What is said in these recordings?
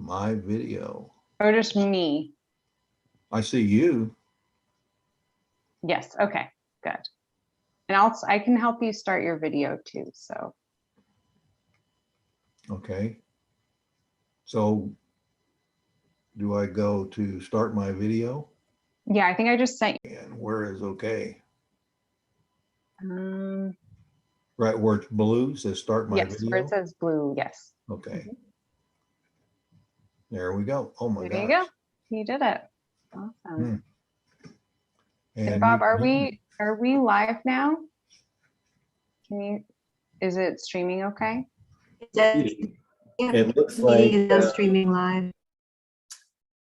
my video. Or just me? I see you. Yes, okay, good. And I can help you start your video too, so. Okay. So do I go to start my video? Yeah, I think I just sent you. And where is okay? Right where it's blue says start my Yes, video. where it says blue, yes. Okay. There we go. Oh my gosh. There you go. You did it. Awesome. And And Bob, are we live now? Is it streaming okay? It looks like streaming live.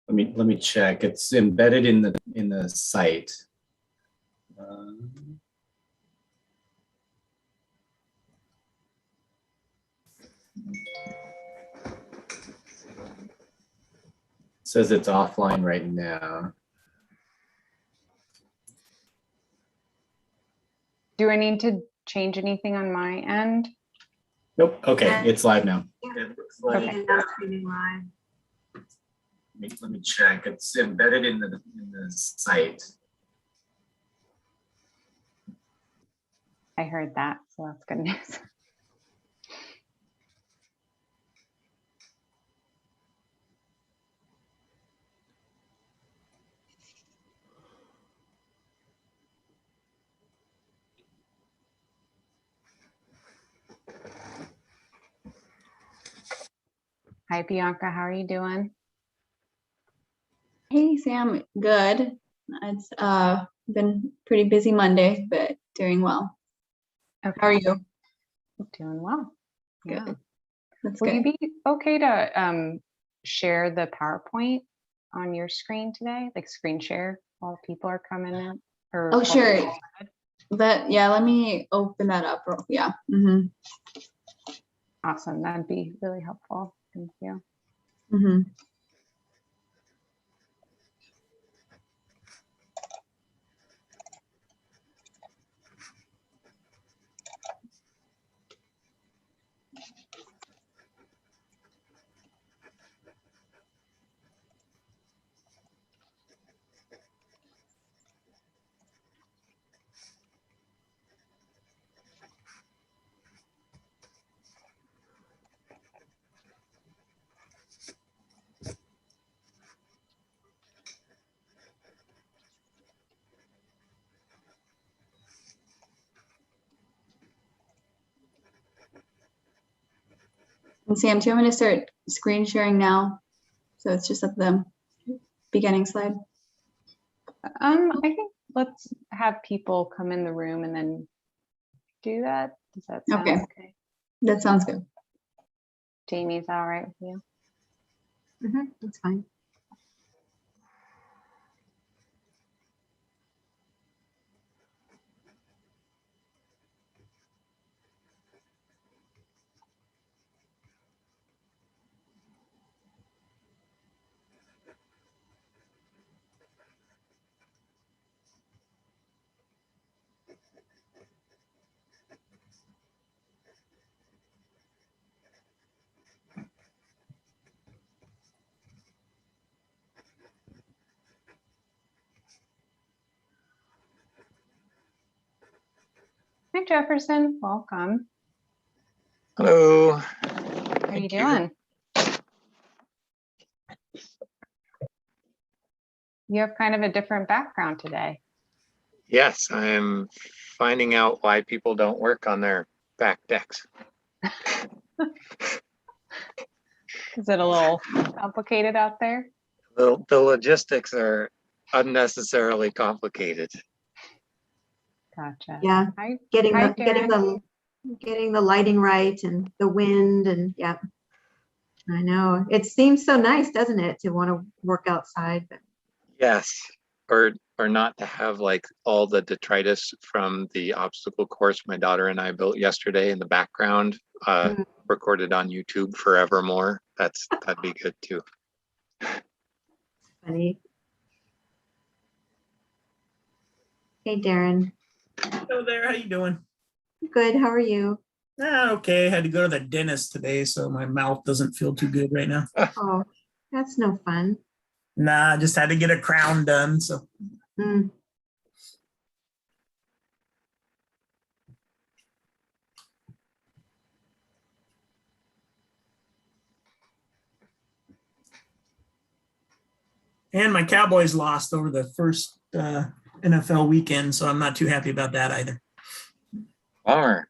Let me check. It's embedded in the site. Says it's offline right now. Do I need to change anything on my end? Nope. Okay, it's live now. Yeah. It looks like Streaming live. let me check. It's embedded in the site. I heard that, so that's good news. Hi, Bianca, how are you doing? Hey, Sam, good. It's been pretty busy Monday, but doing well. Okay. How are you? Doing well. Good. Yeah. That's Will good. you be okay to share the PowerPoint on your screen today? Like screen share while people are coming in? Or Oh, sure. Let me open that up. Yeah. Awesome. That'd be really helpful. Thank you. And Sam, do you want me to start screen sharing now? So it's just at the beginning slide. I think let's have people come in the room and then do that. Does that sound okay? That sounds good. Jamie's all right with you? That's fine. Hi, Jefferson. Welcome. Hello. How are you doing? You have kind of a different background today. Yes, I'm finding out why people don't work on their back decks. Is it a little complicated out there? The logistics are unnecessarily complicated. Gotcha. Yeah, Hi, getting Darren. the lighting right and the wind and yeah. I know. It seems so nice, doesn't it, to want to work outside? But Yes, or not to have like all the detritus from the obstacle course my daughter and I built yesterday in the background, recorded on YouTube forevermore. That'd be good too. funny. Hey, Darren. Hello there, how you doing? Good. How are you? Okay, I had to go to the dentist today, so my mouth doesn't feel too good right now. Oh, That's no fun. Nah, just had to get a crown done. So Mm. and my Cowboys lost over the first NFL weekend, so I'm not too happy about that either. Bummer.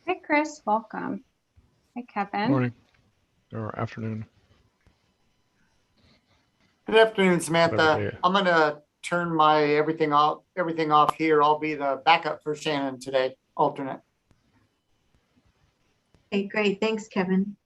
Hey, Chris, welcome. Hey, Kevin. Morning or afternoon. Good afternoon, Whatever Samantha. day. I'm gonna turn my everything off here. I'll be the backup for Shannon today, alternate. Okay, great. Thanks, Kevin.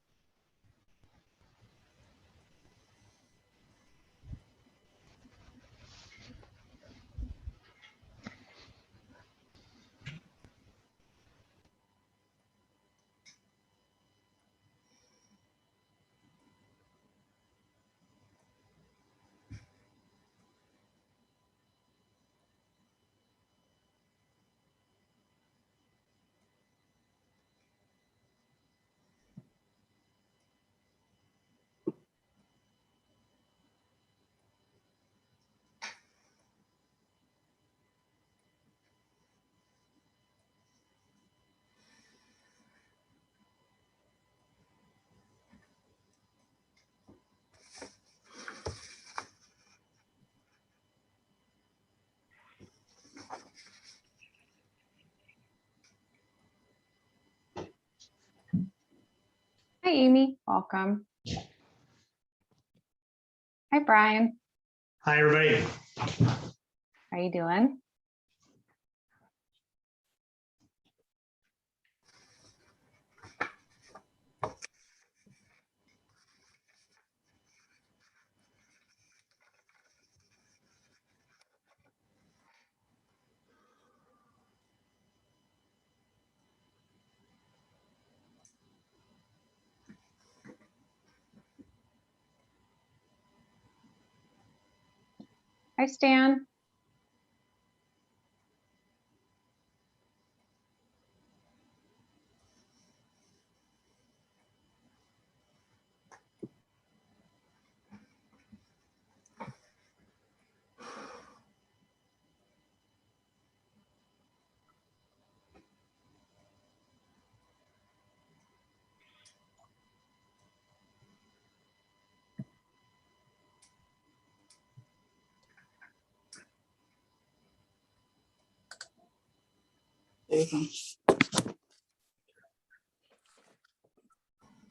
Hi, Amy, welcome. Hi, Brian. Hi, everybody. How you doing? Hi, Stan.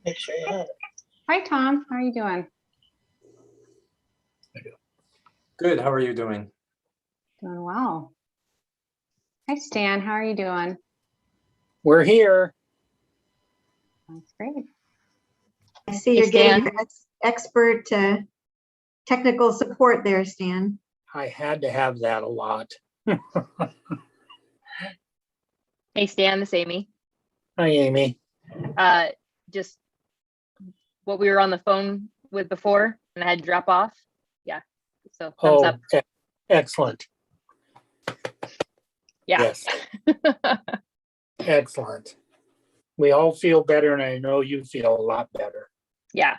Hi, Tom. How are you doing? Good. How are you doing? Doing well. Hi, Stan. How are you doing? We're here. That's great. I see Hey, you're getting Stan. your expert technical support there, Stan. I had to have that a lot. Hey, Stan, this is Amy. Hi, Amy. Just what we were on the phone with before and I had to drop off. Yeah. So thumbs up. Excellent. Yeah. Yes, excellent. We all feel better, and I know you feel a lot better. Yeah.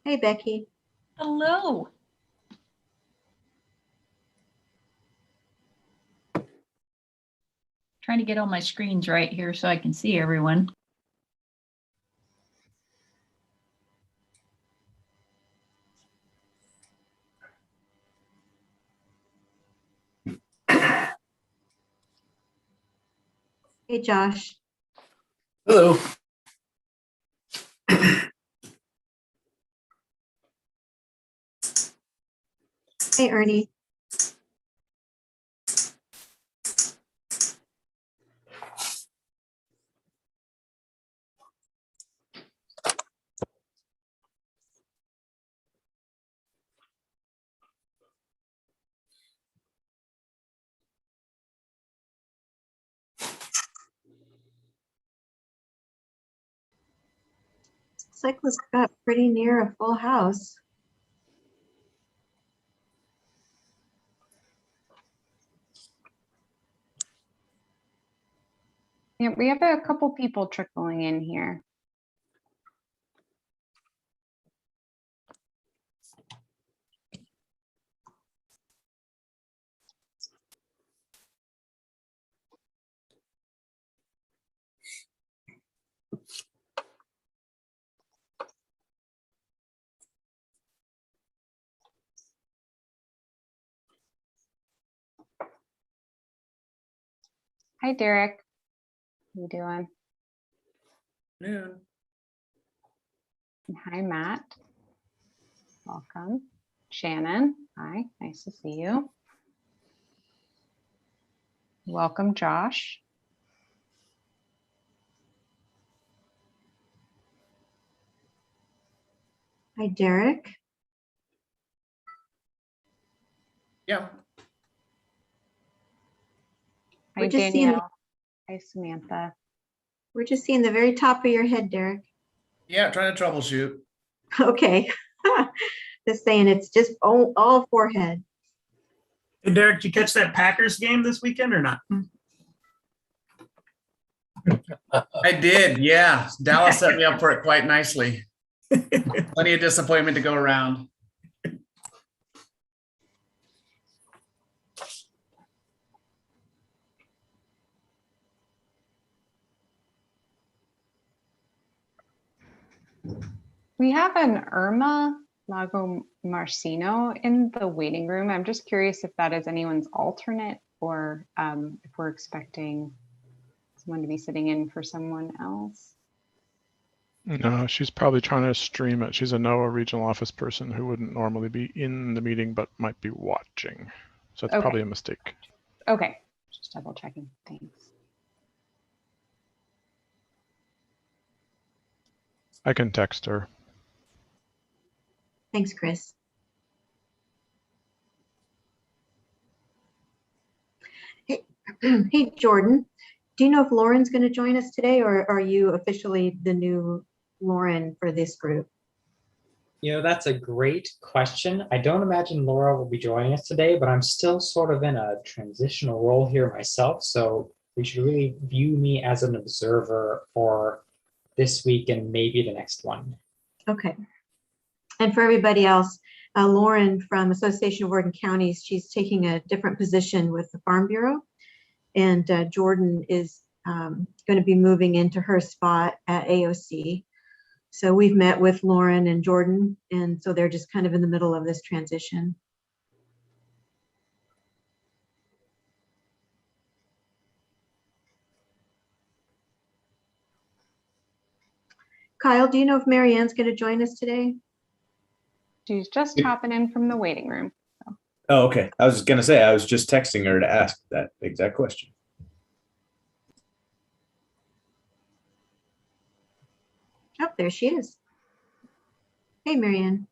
Hey, Becky. Hello. Trying to get all my screens right here so I can see everyone. Hey, Josh. Hello. Hey, Ernie. Looks like we've got pretty near a full house. Yeah, we have a couple people trickling in here. Hi, Derek. How you doing? Noon. And hi, Matt. Welcome. Shannon. Hi, nice to see you. Welcome, Josh. Hi, Derek. Yeah. Hi, We're just seeing- Danielle. Hi, Samantha. We're just seeing the very top of your head, Derek. Yeah, trying to troubleshoot. Okay. Just saying it's just all forehead. Hey, Derek, did you catch that Packers game this weekend or not? I did. Yeah. Dallas set me up for it quite nicely. Plenty of disappointment to go around. We have an Irma Lago Marcino in the waiting room. I'm just curious if that is anyone's alternate or if we're expecting someone to be sitting in for someone else. No, she's probably trying to stream it. She's a NOAA regional office person who wouldn't normally be in the meeting, but might be watching. So it's Okay. probably a mistake. Okay, just double checking. Thanks. I can text her. Thanks, Chris. Hey, hey, Jordan. Do you know if Lauren's going to join us today, or are you officially the new Lauren for this group? You know, that's a great question. I don't imagine Laura will be joining us today, but I'm still sort of in a transitional role here myself. So we should really view me as an observer for this week and maybe the next one. Okay. And for everybody else, Lauren from Association of Oregon Counties, she's taking a different position with the Farm Bureau. And Jordan is going to be moving into her spot at AOC. So we've met with Lauren and Jordan, and so they're just kind of in the middle of this transition. Kyle, do you know if Mary Ann's going to join us today? She's just hopping in from the waiting room. Oh, okay. I was just gonna say, I was just texting her to ask that exact question. Oh, there she is. Hey, Mary Ann.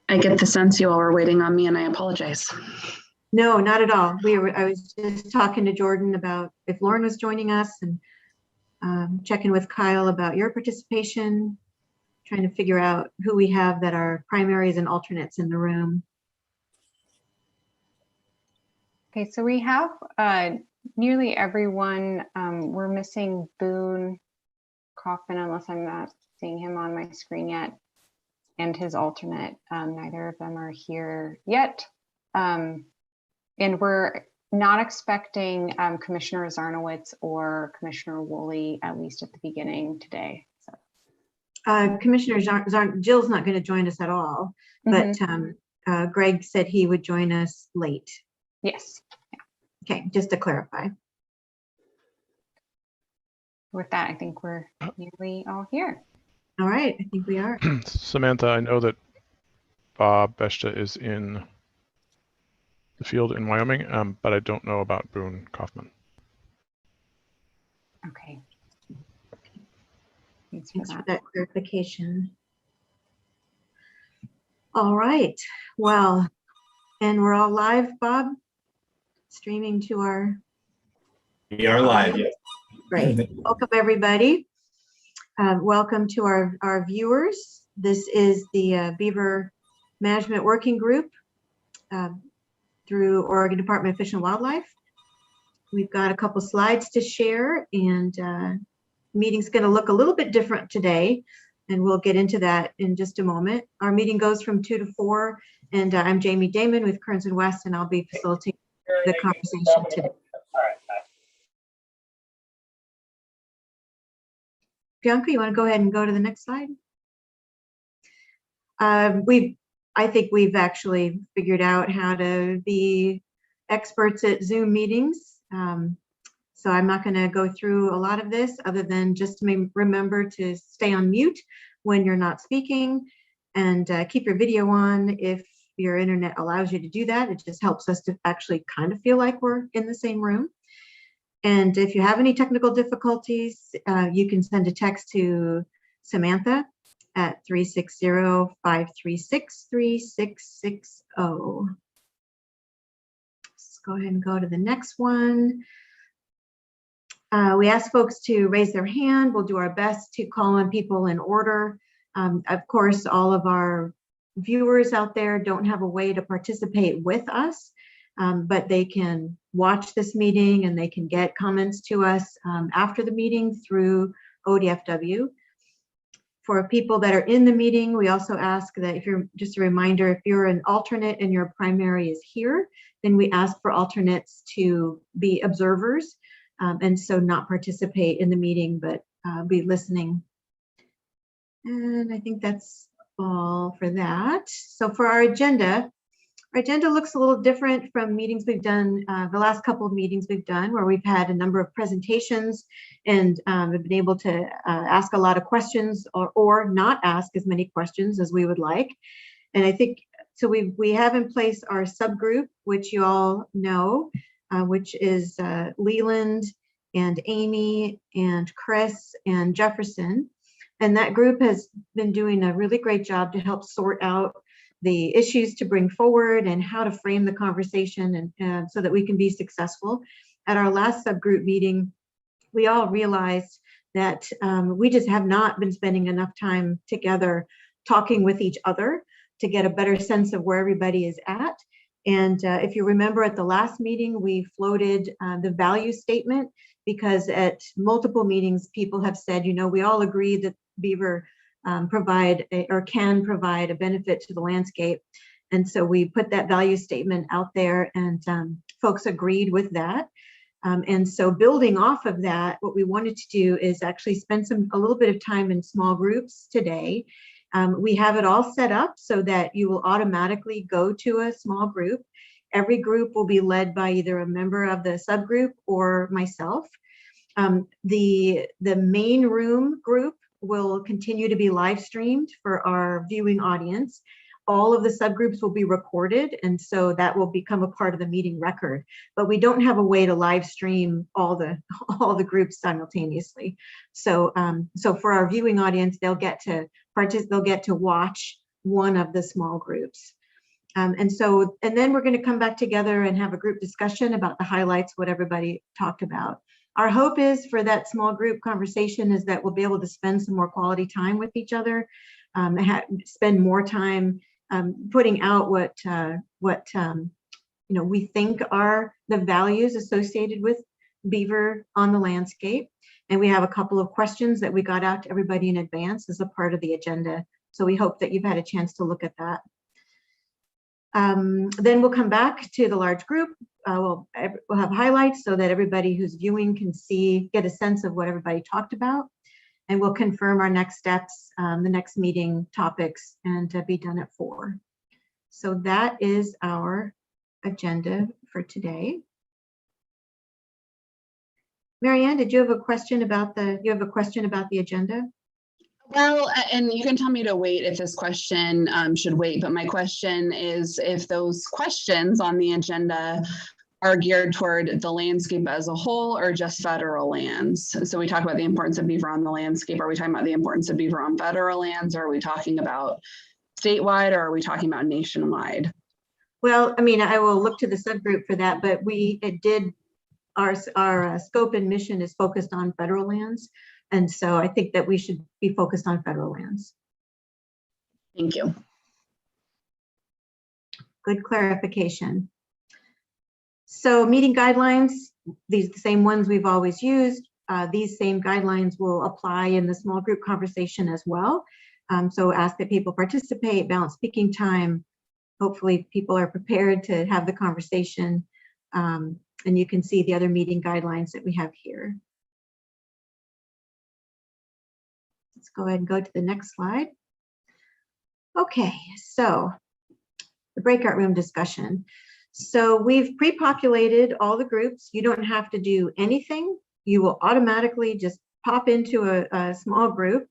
I get the sense you all were waiting on me, and I apologize. No, not at all. I was just talking to Jordan about if Lauren was joining us, and checking with Kyle about your participation, trying to figure out who we have that are primaries and alternates in the room. Okay, so we have nearly everyone. We're missing Boone Kaufman, unless I'm not seeing him on my screen yet, and his alternate. Neither of them are here yet. And we're not expecting Commissioner Zarnowitz or Commissioner Woolley, at least at the beginning today. So. Commissioner Jill's not going to join us at all, but Greg said he would join us late. Yes. Okay, just to clarify. With that, I think we're nearly all here. All right, I think we are. Samantha, I know that Bob Beshta is in the field in Wyoming, but I don't know about Boone Kaufman. Okay. Thanks for that clarification. All right, well, and we're all live, Bob? Streaming to our... We are live, yes. Great. Welcome, everybody. Welcome to our viewers. This is the Beaver Management Working Group through Oregon Department of Fish and Wildlife. We've got a couple slides to share, and meeting's going to look a little bit different today, and we'll get into that in just a moment. Our meeting goes from 2 to 4, and I'm Jamie Damon with Kearns and West, and I'll be facilitating the conversation today. Bianca, you want to go ahead and go to the next slide? I think we've actually figured out how to be experts at Zoom meetings. So I'm not going to go through a lot of this other than just remember to stay on mute when you're not speaking, and keep your video on if your internet allows you to do that. It just helps us to actually kind of feel like we're in the same room. And if you have any technical difficulties, you can send a text to Samantha at 360-536-3660. Let's go ahead and go to the next one. We ask folks to raise their hand. We'll do our best to call on people in order. Of course, all of our viewers out there don't have a way to participate with us, but they can watch this meeting and they can get comments to us after the meeting through ODFW. For people that are in the meeting, we also ask that if you're, just a reminder, if you're an alternate and your primary is here, then we ask for alternates to be observers, and so not participate in the meeting, but be listening. And I think that's all for that. So for our agenda looks a little different from meetings we've done, the last couple of meetings we've done, where we've had a number of presentations and have been able to ask a lot of questions, or not ask as many questions as we would like. And I think, so we have in place our subgroup, which you all know, which is Leland and Amy and Chris and Jefferson. And that group has been doing a really great job to help sort out the issues to bring forward and how to frame the conversation, and so that we can be successful. At our last subgroup meeting, we all realized that we just have not been spending enough time together talking with each other to get a better sense of where everybody is at. And if you remember at the last meeting, we floated the value statement, because at multiple meetings, people have said, you know, we all agree that Beaver can provide a benefit to the landscape. And so we put that value statement out there, and folks agreed with that. And so building off of that, what we wanted to do is actually spend a little bit of time in small groups today. We have it all set up so that you will automatically go to a small group. Every group will be led by either a member of the subgroup or myself. The main room group will continue to be live streamed for our viewing audience. All of the subgroups will be recorded, and so that will become a part of the meeting record. But we don't have a way to live stream all the groups simultaneously. So so for our viewing audience, they'll get to watch one of the small groups. And then we're going to come back together and have a group discussion about the highlights, what everybody talked about. Our hope is for that small group conversation is that we'll be able to spend some more quality time with each other, spend more time putting out what we think are the values associated with Beaver on the landscape. And we have a couple of questions that we got out to everybody in advance as a part of the agenda. So we hope that you've had a chance to look at that. Then we'll come back to the large group. We'll have highlights so that everybody who's viewing can get a sense of what everybody talked about. And we'll confirm our next steps, the next meeting topics, and be done at 4. So that is our agenda for today. Marianne, did you have a question about the agenda? Well, and you can tell me to wait if this question should wait, but my question is if those questions on the agenda are geared toward the landscape as a whole or just federal lands. So we talk about the importance of beaver on the landscape. Are we talking about the importance of beaver on federal lands? Or are we talking about statewide, or are we talking about nationwide? Well, I mean, I will look to the subgroup for that, but our scope and mission is focused on federal lands. And so I think that we should be focused on federal lands. Thank you. Good clarification. So meeting guidelines, these are the same ones we've always used. These same guidelines will apply in the small group conversation as well. So ask that people participate, balance speaking time. Hopefully people are prepared to have the conversation. And you can see the other meeting guidelines that we have here. Let's go ahead and go to the next slide. Okay, so the breakout room discussion. So we've pre-populated all the groups. You don't have to do anything. You will automatically just pop into a small group.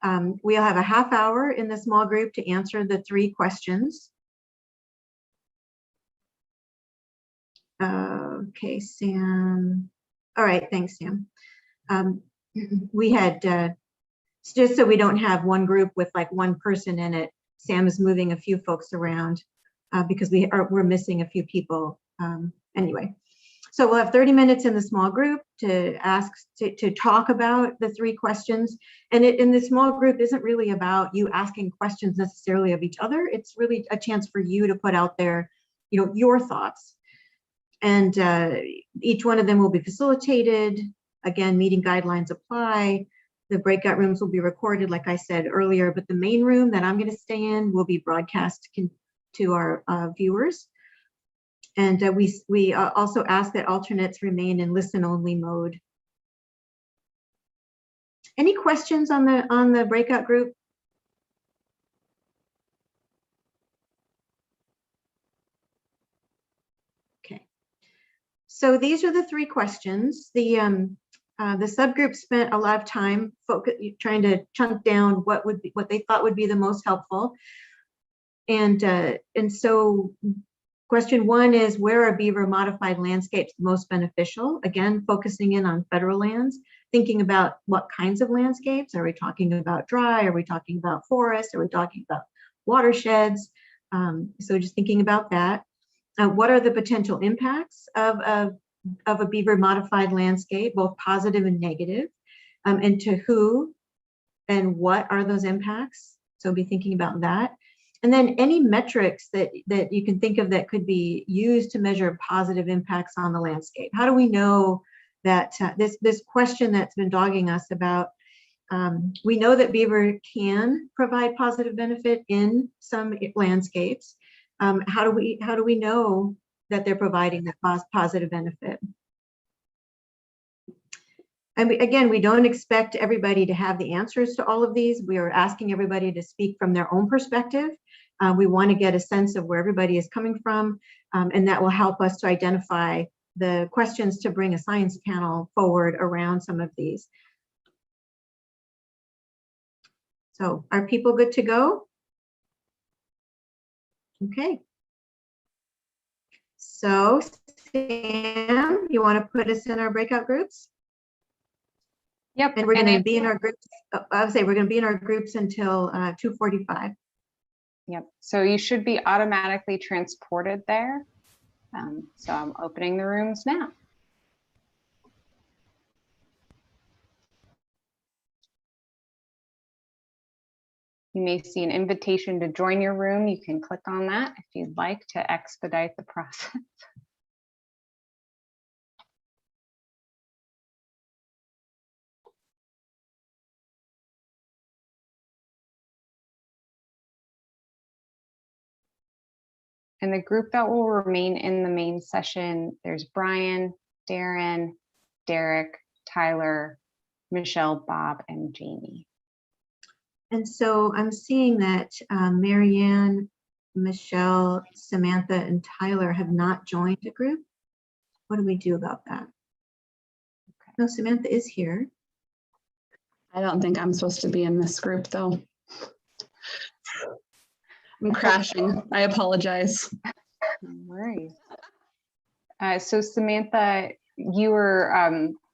We'll have a half hour in the small group to answer the 3 questions. Okay, Sam. All right, thanks, Sam. We had, just so we don't have one group with like one person in it, Sam is moving a few folks around because we're missing a few people. Anyway, so we'll have 30 minutes in the small group to talk about the 3 questions. And in the small group isn't really about you asking questions necessarily of each other. It's really a chance for you to put out there, your thoughts. And each one of them will be facilitated. Again, meeting guidelines apply. The breakout rooms will be recorded, like I said earlier, but the main room that I'm going to stay in will be broadcast to our viewers. And we also ask that alternates remain in listen-only mode. Any questions on the breakout group? Okay. So these are the 3 questions. The subgroup spent a lot of time trying to chunk down what they thought would be the most helpful. And so question 1 is, where are beaver modified landscapes most beneficial? Again, focusing in on federal lands, thinking about what kinds of landscapes. Are we talking about dry? Are we talking about forest? Are we talking about watersheds? So just thinking about that. What are the potential impacts of a beaver modified landscape, both positive and negative, and to who and what are those impacts? So be thinking about that. And then any metrics that you can think of that could be used to measure positive impacts on the landscape. How do we know that this question that's been dogging us about, we know that beaver can provide positive benefit in some landscapes. How do we know that they're providing that positive benefit? And again, we don't expect everybody to have the answers to all of these. We are asking everybody to speak from their own perspective. We want to get a sense of where everybody is coming from, and that will help us to identify the questions to bring a science panel forward around some of these. So are people good to go? Okay. So Sam, you want to put us in our breakout groups? Yep. And we're going to be in our groups. I would say we're going to be in our groups until 2:45. Yep. So you should be automatically transported there. So I'm opening the rooms now. You may see an invitation to join your room. You can click on that if you'd like to expedite the process. And the group that will remain in the main session, there's Brian, Darren, Derek, Tyler, Michelle, Bob, and Jamie. And so I'm seeing that Marianne, Michelle, Samantha, and Tyler have not joined a group. What do we do about that? Okay. No, Samantha is here. I don't think I'm supposed to be in this group though. I'm crashing. I apologize. No worries. So Samantha, you were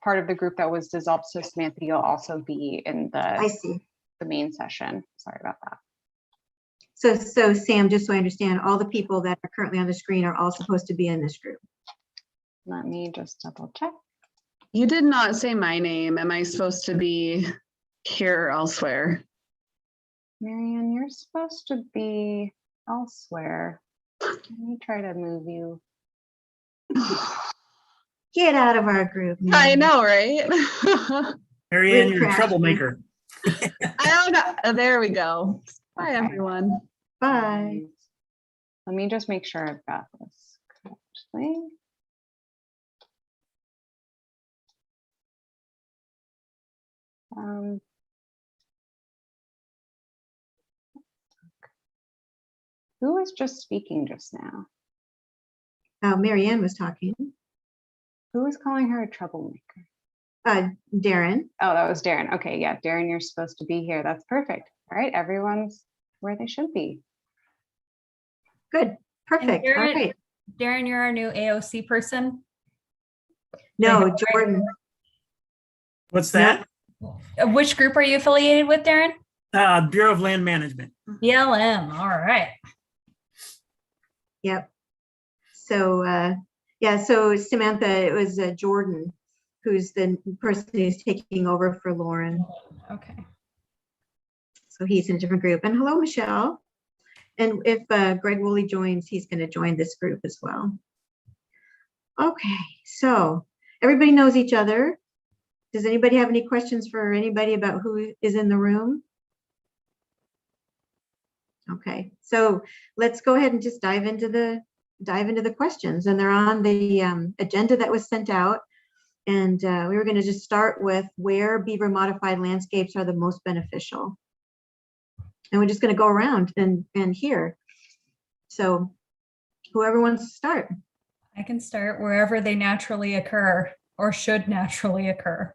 part of the group that was dissolved. So Samantha, you'll also be in the main session. Sorry about that. So Sam, just so I understand, all the people that are currently on the screen are all supposed to be in this group. Let me just double check. You did not say my name. Am I supposed to be here or elsewhere? Marianne, you're supposed to be elsewhere. Let me try to move you. Get out of our group. I know, right? Marianne, you're a troublemaker. I don't know. There we go. Bye, everyone. Bye. Let me just make sure I've got this correctly. Who was just speaking just now? Marianne was talking. Who was calling her a troublemaker? Darren. Oh, that was Darren. Okay, yeah, Darren, you're supposed to be here. That's perfect. All right, everyone's where they should be. Good, perfect. Darren, all right. Darren, you're our new AOC person. No, Jordan. What's that? Which group are you affiliated with, Darren? Bureau of Land Management. BLM. All right. Yep. So yeah, so Samantha, it was Jordan, who's the person who's taking over for Lauren. Okay. So he's in a different group. And hello, Michelle. And if Greg Woolley joins, he's going to join this group as well. Okay, so everybody knows each other. Does anybody have any questions for anybody about who is in the room? Okay, so let's go ahead and just dive into the questions, and they're on the agenda that was sent out. And we were going to just start with where beaver modified landscapes are the most beneficial. And we're just going to go around and hear. So whoever wants to start. I can start wherever they naturally occur or should naturally occur.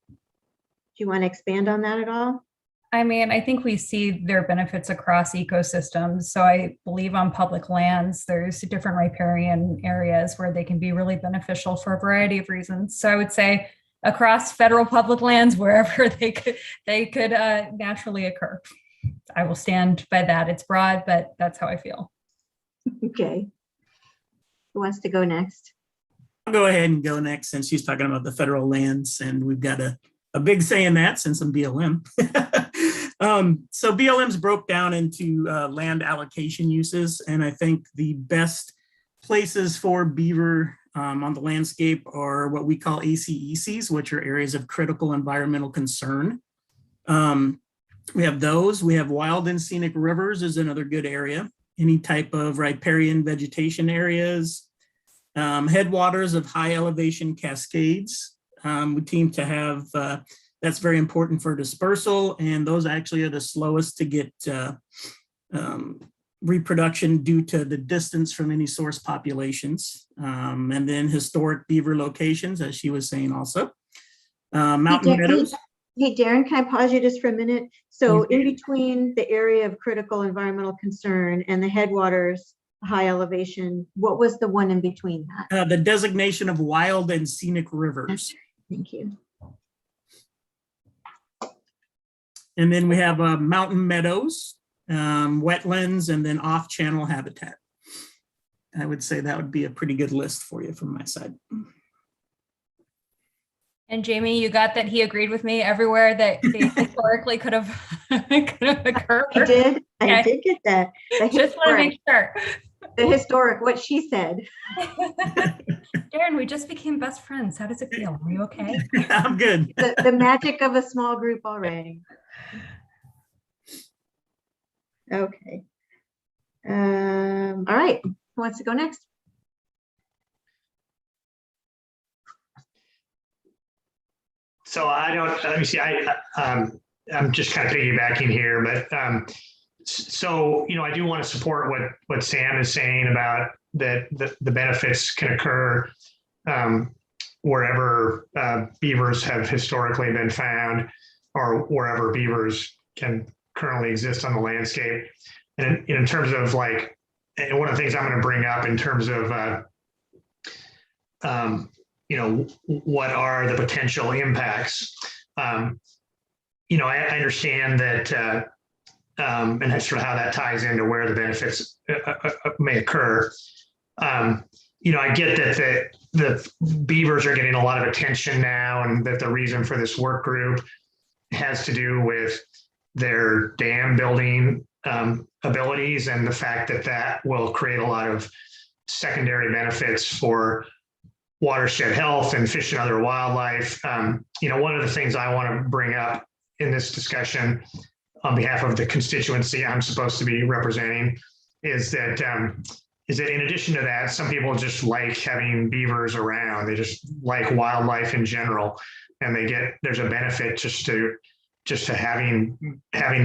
Do you want to expand on that at all? I mean, I think we see their benefits across ecosystems. So I believe on public lands, there's different riparian areas where they can be really beneficial for a variety of reasons. So I would say across federal public lands, wherever they could naturally occur. I will stand by that. It's broad, but that's how I feel. Okay. Who wants to go next? I'll go ahead and go next since she's talking about the federal lands, and we've got a big say in that since I'm BLM. So BLM's broke down into land allocation uses, and I think the best places for beaver on the landscape are what we call ACECs, which are areas of critical environmental concern. We have those. We have wild and scenic rivers is another good area. Any type of riparian vegetation areas, headwaters of high elevation cascades. We seem to have, that's very important for dispersal, and those actually are the slowest to get reproduction due to the distance from any source populations. And then historic beaver locations, as she was saying also. Mountain meadows. Hey, Darren, can I pause you just for a minute? So in between the area of critical environmental concern and the headwaters high elevation, what was the one in between that? The designation of wild and scenic rivers. Thank you. And then we have mountain meadows, wetlands, and then off-channel habitat. I would say that would be a pretty good list for you from my side. And Jamie, you got that he agreed with me everywhere that they historically could have occurred. I did. Okay. I did get that. Just want to make sure. The historic, what she said. Darren, we just became best friends. How does it feel? Are you okay? I'm good. The magic of a small group already. Okay. All right. Who wants to go next? So let me see, I'm just kind of piggybacking here, but so, I do want to support what Sam is saying about that the benefits can occur wherever beavers have historically been found or wherever beavers can currently exist on the landscape. And in terms of and one of the things I'm going to bring up in terms of what are the potential impacts? I understand that, and that's sort of how that ties into where the benefits may occur. I get that the beavers are getting a lot of attention now, and that the reason for this work group has to do with their dam building abilities and the fact that that will create a lot of secondary benefits for watershed health and fish and other wildlife. One of the things I want to bring up in this discussion on behalf of the constituency I'm supposed to be representing is that in addition to that, some people just like having beavers around. They just like wildlife in general, and there's a benefit just to having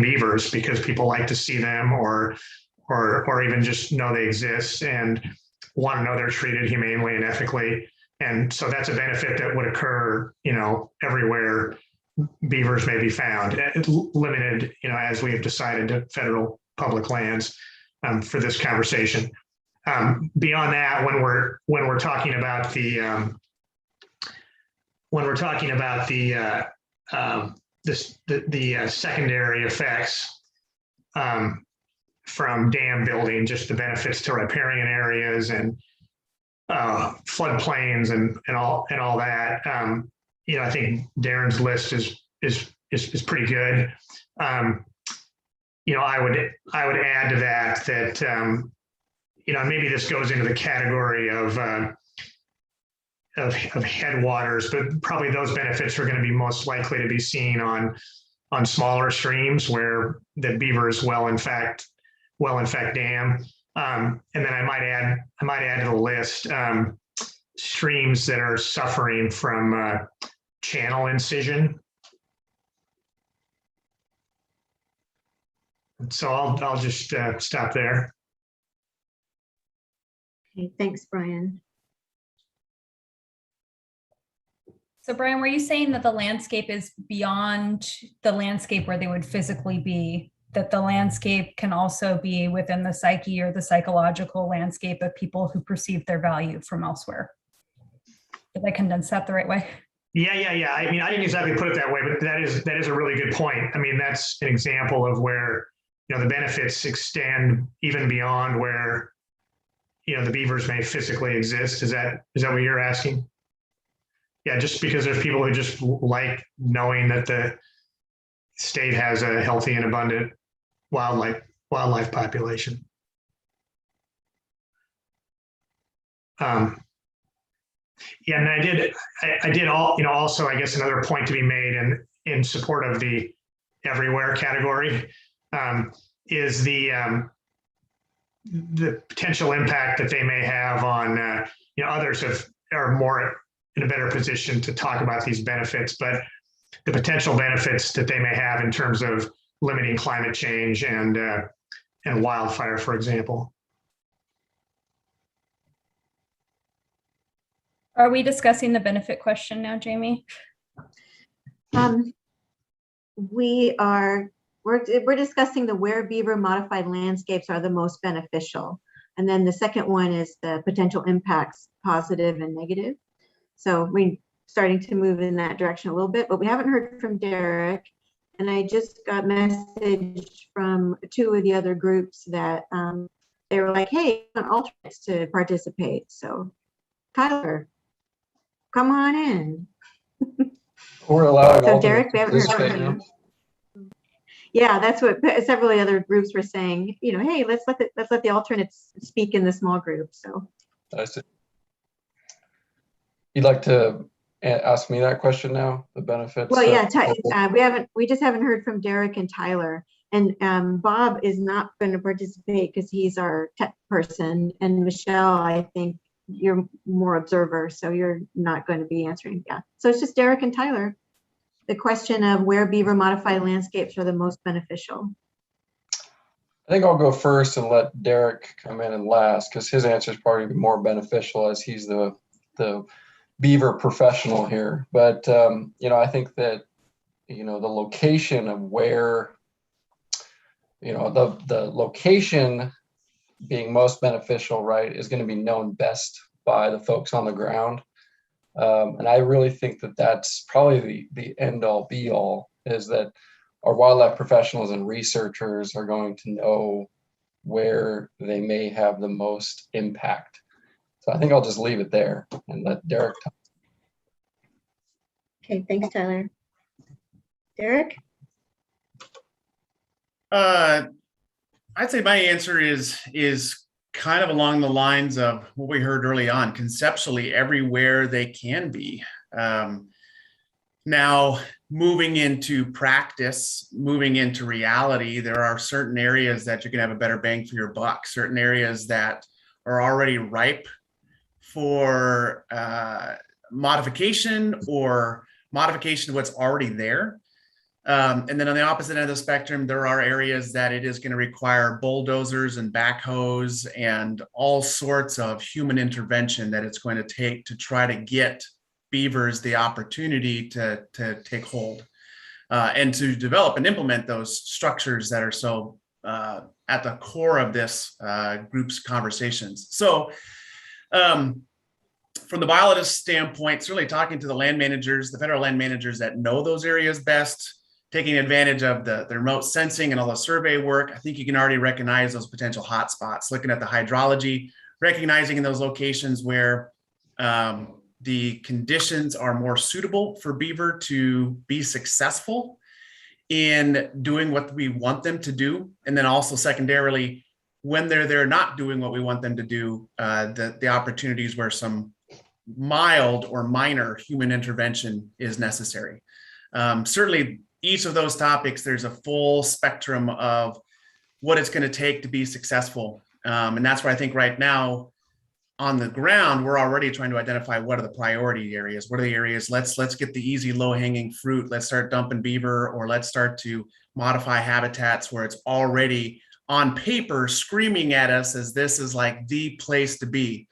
beavers because people like to see them or even just know they exist and want to know they're treated humanely and ethically. And so that's a benefit that would occur, everywhere beavers may be found. It's limited, as we have decided, to federal public lands for this conversation. Beyond that, when we're talking about the secondary effects from dam building, just the benefits to riparian areas and floodplains and all that. I think Darren's list is pretty good. I would add to that maybe this goes into the category of headwaters, but probably those benefits are going to be most likely to be seen on smaller streams where the beavers will in fact dam. And then I might add to the list streams that are suffering from channel incision. So I'll just stop there. Okay, thanks, Brian. So Brian, were you saying that the landscape is beyond the landscape where they would physically be, that the landscape can also be within the psyche or the psychological landscape of people who perceive their value from elsewhere? Did I condense that the right way? Yeah. I mean, I didn't exactly put it that way, but that is a really good point. I mean, that's an example of where, the benefits extend even beyond where, the beavers may physically exist. Is that what you're asking? Yeah, just because there's people who just like knowing that the state has a healthy and abundant wildlife population. Yeah, and I did also, I guess, another point to be made in support of the everywhere category is the potential impact that they may have on others are more in a better position to talk about these benefits, but the potential benefits that they may have in terms of limiting climate change and and Wildfire, for example. Are we discussing the benefit question now, Jamie? We're discussing the where beaver modified landscapes are the most beneficial. And then the second one is the potential impacts, positive and negative. So we're starting to move in that direction a little bit, but we haven't heard from Derek. And I just got message from 2 of the other groups that they were like, hey, I want alternates to participate. So Tyler, come on in. We're allowing So alternates Derek, we to haven't heard participate from now. you. Yeah, that's what several of the other groups were saying. You know, hey, let's let the alternates speak in the small group. So I see. You'd like to ask me that question now? The benefits? well, yeah, we just haven't heard from Derek and Tyler, and Bob is not going to participate because he's our tech person, and Michelle, I think you're more observer, so you're not going to be answering. Yeah, so it's just Derek and Tyler. The question of where beaver modified landscapes are the most beneficial. I think I'll go first and let Derek come in and last, because his answer is probably more beneficial as he's the beaver professional here. But I think that the location of where the location being most beneficial, right, is going to be known best by the folks on the ground. And I really think that that's probably the end all be all, is that our wildlife professionals and researchers are going to know where they may have the most impact. So I think I'll just leave it there and let Derek talk. Okay, thanks, Tyler. Derek? I'd say my answer is kind of along the lines of what we heard early on, conceptually everywhere they can be. Now, moving into practice, moving into reality, there are certain areas that you can have a better bang for your buck, certain areas that are already ripe for modification or modification of what's already there. And then on the opposite end of the spectrum, there are areas that it is going to require bulldozers and backhoes and all sorts of human intervention that it's going to take to try to get beavers the opportunity to take hold and to develop and implement those structures that are so at the core of this group's conversations. So from the biologist standpoint, certainly talking to the land managers, the federal land managers that know those areas best, taking advantage of the remote sensing and all the survey work, I think you can already recognize those potential hotspots, looking at the hydrology, recognizing in those locations where the conditions are more suitable for beaver to be successful in doing what we want them to do. And then also secondarily, when they're not doing what we want them to do, the opportunities where some mild or minor human intervention is necessary. Certainly each of those topics, there's a full spectrum of what it's going to take to be successful. And that's where I think right now on the ground, we're already trying to identify what are the priority areas. What are the areas? Let's get the easy low hanging fruit. Let's start dumping beaver, or let's start to modify habitats where it's already on paper screaming at us as this is like the place to be.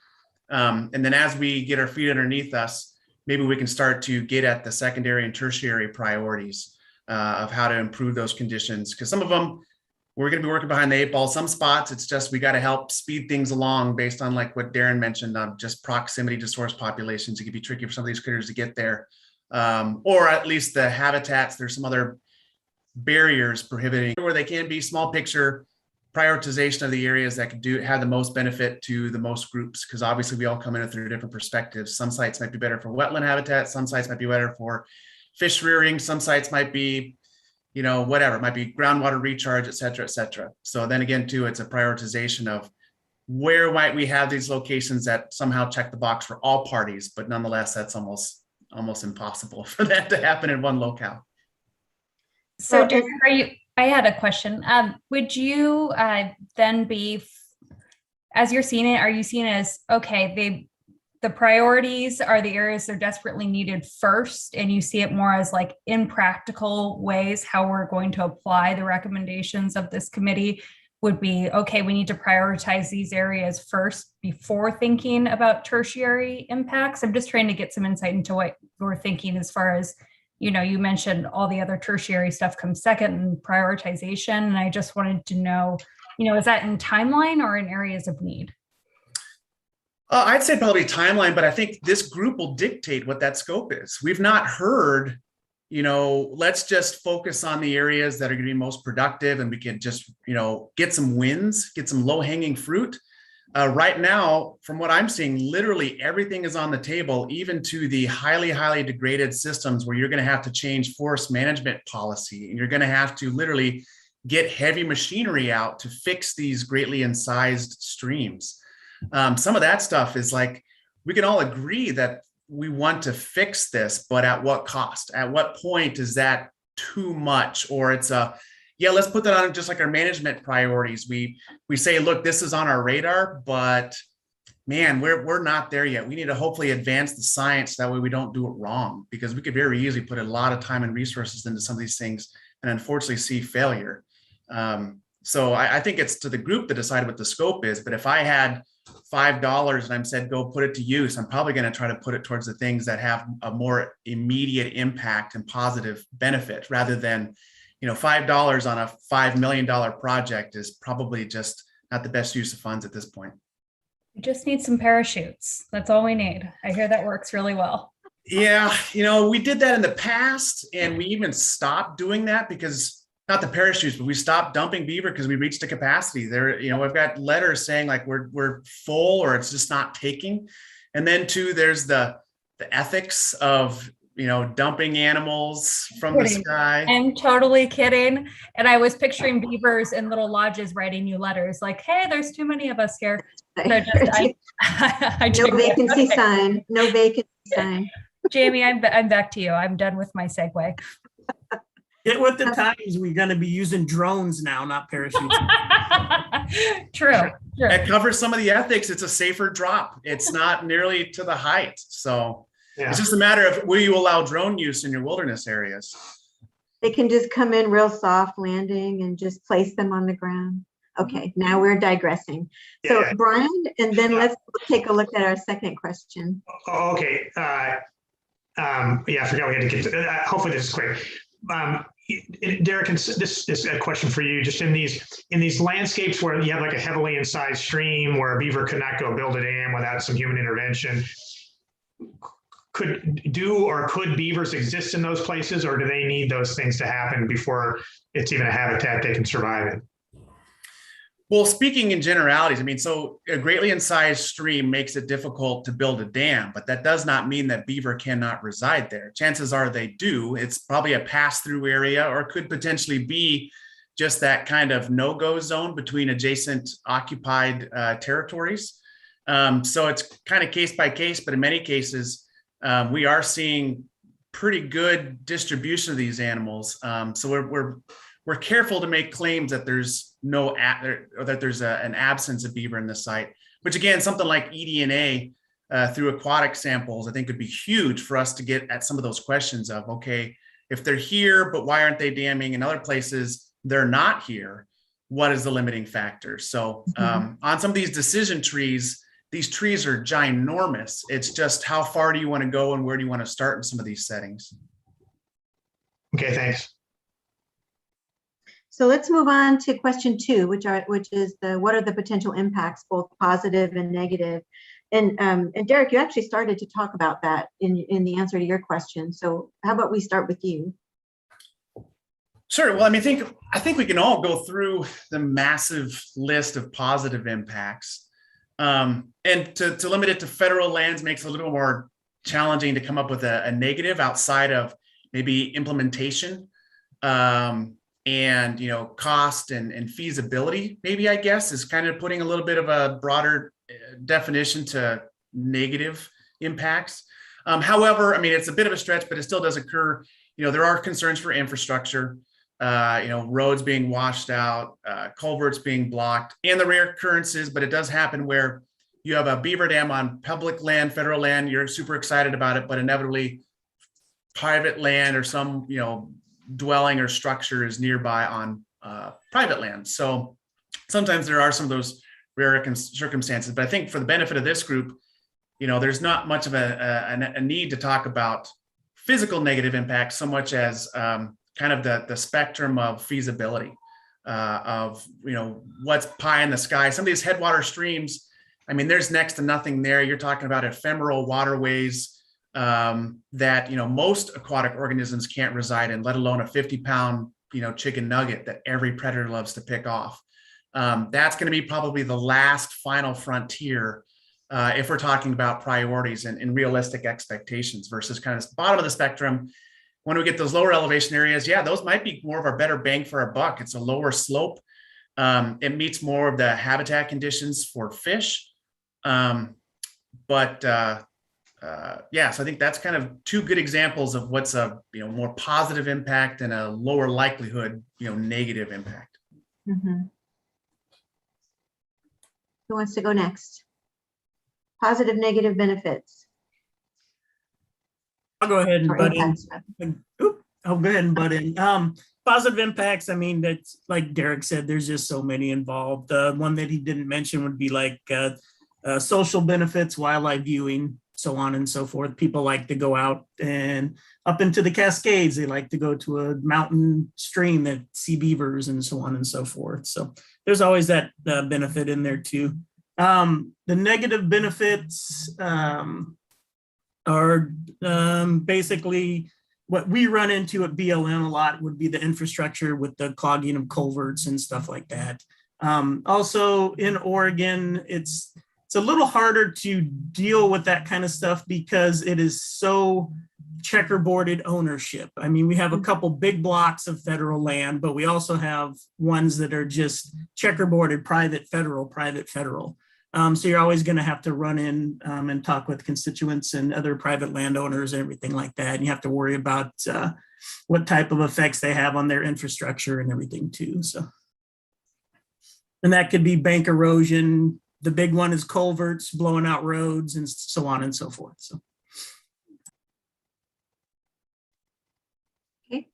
And then as we get our feet underneath us, maybe we can start to get at the secondary and tertiary priorities of how to improve those conditions. Because some of them, we're going to be working behind the 8 ball. Some spots, it's just we got to help speed things along based on like what Darren mentioned on just proximity to source populations. It can be tricky for some of these critters to get there, or at least the habitats. There's some other barriers prohibiting where they can be. Small picture prioritization of the areas that could have the most benefit to the most groups, because obviously we all come in through different perspectives. Some sites might be better for wetland habitat, some sites might be better for fish rearing, some sites might be, whatever, it might be groundwater recharge, et cetera, et cetera. So then again, too, it's a prioritization of where might we have these locations that somehow check the box for all parties, but nonetheless, that's almost impossible for that to happen in one locale. So Derek, I had a question. Would you then be, as you're seeing it, are you seeing it as, okay, the priorities are the areas they're desperately needed first, and you see it more as like in practical ways, how we're going to apply the recommendations of this committee would be, okay, we need to prioritize these areas first before thinking about tertiary impacts? I'm just trying to get some insight into what you're thinking as far as, you mentioned all the other tertiary stuff comes second and prioritization. And I just wanted to know, is that in timeline or in areas of need? I'd say probably timeline, but I think this group will dictate what that scope is. We've not heard, let's just focus on the areas that are going to be most productive and we can just, get some wins, get some low-hanging fruit. Right now, from what I'm seeing, literally everything is on the table, even to the highly, highly degraded systems where you're going to have to change forest management policy. And you're going to have to literally get heavy machinery out to fix these greatly incised streams. Some of that stuff is like, we can all agree that we want to fix this, but at what cost? At what point is that too much? Or it's let's put that on just like our management priorities. We say, look, this is on our radar, but man, we're not there yet. We need to hopefully advance the science. That way we don't do it wrong, because we could very easily put a lot of time and resources into some of these things and unfortunately see failure. So I think it's to the group to decide what the scope is. But if I had $5 and I'm said, go put it to use, I'm probably going to try to put it towards the things that have a more immediate impact and positive benefit, rather than, $5 on a $5 million project is probably just not the best use of funds at this point. We just need some parachutes. That's all we need. I hear that works really well. Yeah. We did that in the past, and we even stopped doing that because not the parachutes, but we stopped dumping beaver because we reached a capacity there. I've got letters saying like we're full, or it's just not taking. And then too, there's the ethics of, dumping animals from the sky. I'm totally kidding. And I was picturing beavers in little lodges writing you letters like, hey, there's too many of us here. So No vacancy sign, no vacancy sign. Jamie, I'm back to you. I'm done with my segue. Get with the times. We're going to be using drones now, not parachutes. True. That covers some of the ethics. It's a safer drop. It's not nearly to the height. So it's just a matter of, will you allow drone use in your wilderness areas? They can just come in real soft landing and just place them on the ground. Okay, now we're digressing. So Brian, and then let's take a look at our second question. Okay. I forgot we had to get to, hopefully this is quick. Derek, this is a question for you. Just in these landscapes where you have like a heavily incised stream where a beaver could not go build a dam without some human intervention, could beavers exist in those places, or do they need those things to happen before it's even a habitat they can survive in? Well, speaking in generalities, so a greatly incised stream makes it difficult to build a dam, but that does not mean that beaver cannot reside there. Chances are they do. It's probably a pass-through area, or could potentially be just that kind of no-go zone between adjacent occupied territories. So it's kind of case by case, but in many cases, we are seeing pretty good distribution of these animals. So we're careful to make claims that there's an absence of beaver in the site, which again, something like eDNA through aquatic samples, I think would be huge for us to get at some of those questions of, okay, if they're here, but why aren't they damming in other places? They're not here. What is the limiting factor? So on some of these decision trees, these trees are ginormous. It's just how far do you want to go and where do you want to start in some of these settings? Okay, thanks. So let's move on to question 2, which is what are the potential impacts, both positive and negative? And Derek, you actually started to talk about that in the answer to your question. So how about we start with you? Sure. Well, I think we can all go through the massive list of positive impacts. And to limit it to federal lands makes it a little more challenging to come up with a negative outside of maybe implementation. And cost and feasibility, maybe, I guess, is kind of putting a little bit of a broader definition to negative impacts. However, it's a bit of a stretch, but it still does occur. There are concerns for infrastructure, roads being washed out, culverts being blocked, and the rare occurrences, but it does happen where you have a beaver dam on public land, federal land, you're super excited about it, but inevitably private land or some, dwelling or structure is nearby on private land. So sometimes there are some of those rare circumstances, but I think for the benefit of this group, there's not much of a need to talk about physical negative impacts so much as kind of the spectrum of feasibility of, what's pie in the sky. Some of these headwater streams, I mean, there's next to nothing there. You're talking about ephemeral waterways that, most aquatic organisms can't reside in, let alone a 50-pound, chicken nugget that every predator loves to pick off. That's going to be probably the last final frontier if we're talking about priorities and realistic expectations versus kind of bottom of the spectrum. When we get those lower elevation areas, yeah, those might be more of our better bang for our buck. It's a lower slope. It meets more of the habitat conditions for fish. Yeah, so I think that's kind of two good examples of what's a more positive impact and a lower likelihood negative impact. Mm-hmm. Who wants to go next? Positive, negative benefits. I'll go ahead and butt in. I'll go ahead and butt in. Positive impacts, I mean, that's like Derek said, there's just so many involved. One that he didn't mention would be like social benefits, wildlife viewing, so on and so forth. People like to go out and up into the Cascades. They like to go to a mountain stream that see beavers and so on and so forth. So there's always that benefit in there too. The negative benefits are basically what we run into at BLM a lot would be the infrastructure with the clogging of culverts and stuff like that. Also in Oregon, it's a little harder to deal with that kind of stuff because it is so checkerboarded ownership. I mean, we have a couple big blocks of federal land, but we also have ones that are just checkerboarded, private, federal. So you're always going to have to run in and talk with constituents and other private landowners and everything like that. And you have to worry about what type of effects they have on their infrastructure and everything too. So, and that could be bank erosion. The big one is culverts, blowing out roads and so on and so forth. So. Okay.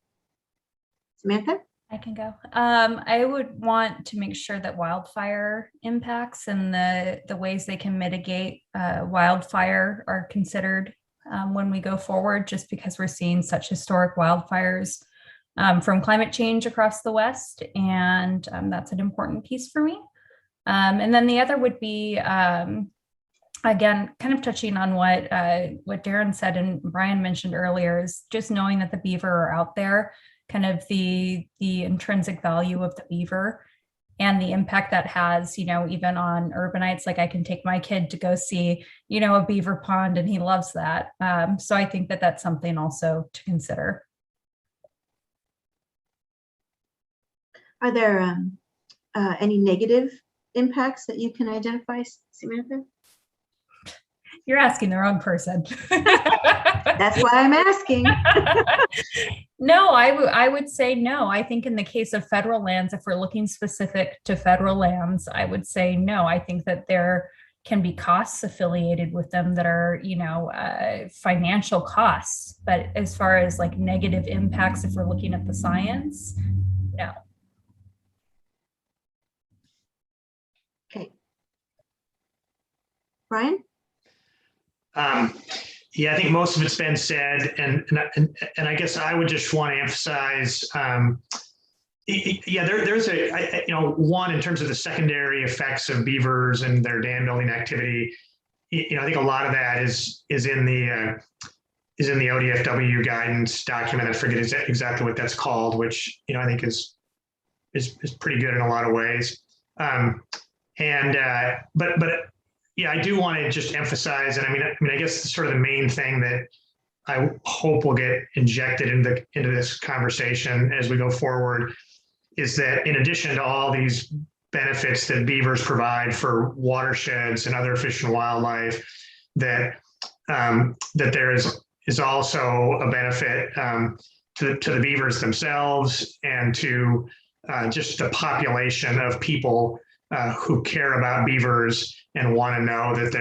Samantha? I can go. I would want to make sure that wildfire impacts and the ways they can mitigate wildfire are considered when we go forward, just because we're seeing such historic wildfires from climate change across the West. And that's an important piece for me. And then the other would be, again, kind of touching on what Darren said and Brian mentioned earlier, is just knowing that the beaver are out there, kind of the intrinsic value of the beaver and the impact that has, even on urbanites. Like I can take my kid to go see, a beaver pond and he loves that. So I think that that's something also to consider. Are there any negative impacts that you can identify, Samantha? You're asking the wrong person. That's why I'm asking. No, I would say no. I think in the case of federal lands, if we're looking specific to federal lands, I would say no. I think that there can be costs affiliated with them that are, financial costs. But as far as like negative impacts, if we're looking at the science, no. Okay. Brian? Yeah, I think most of it's been said, and I guess I would just want to emphasize, there's one in terms of the secondary effects of beavers and their dam building activity. I think a lot of that is in the ODFW guidance document. I forget exactly what that's called, which I think is pretty good in a lot of ways. Yeah, I do want to just emphasize, and I guess sort of the main thing that I hope will get injected into this conversation as we go forward is that in addition to all these benefits that beavers provide for watersheds and other fish and wildlife, that there is also a benefit to the beavers themselves and to just the population of people who care about beavers and want to know that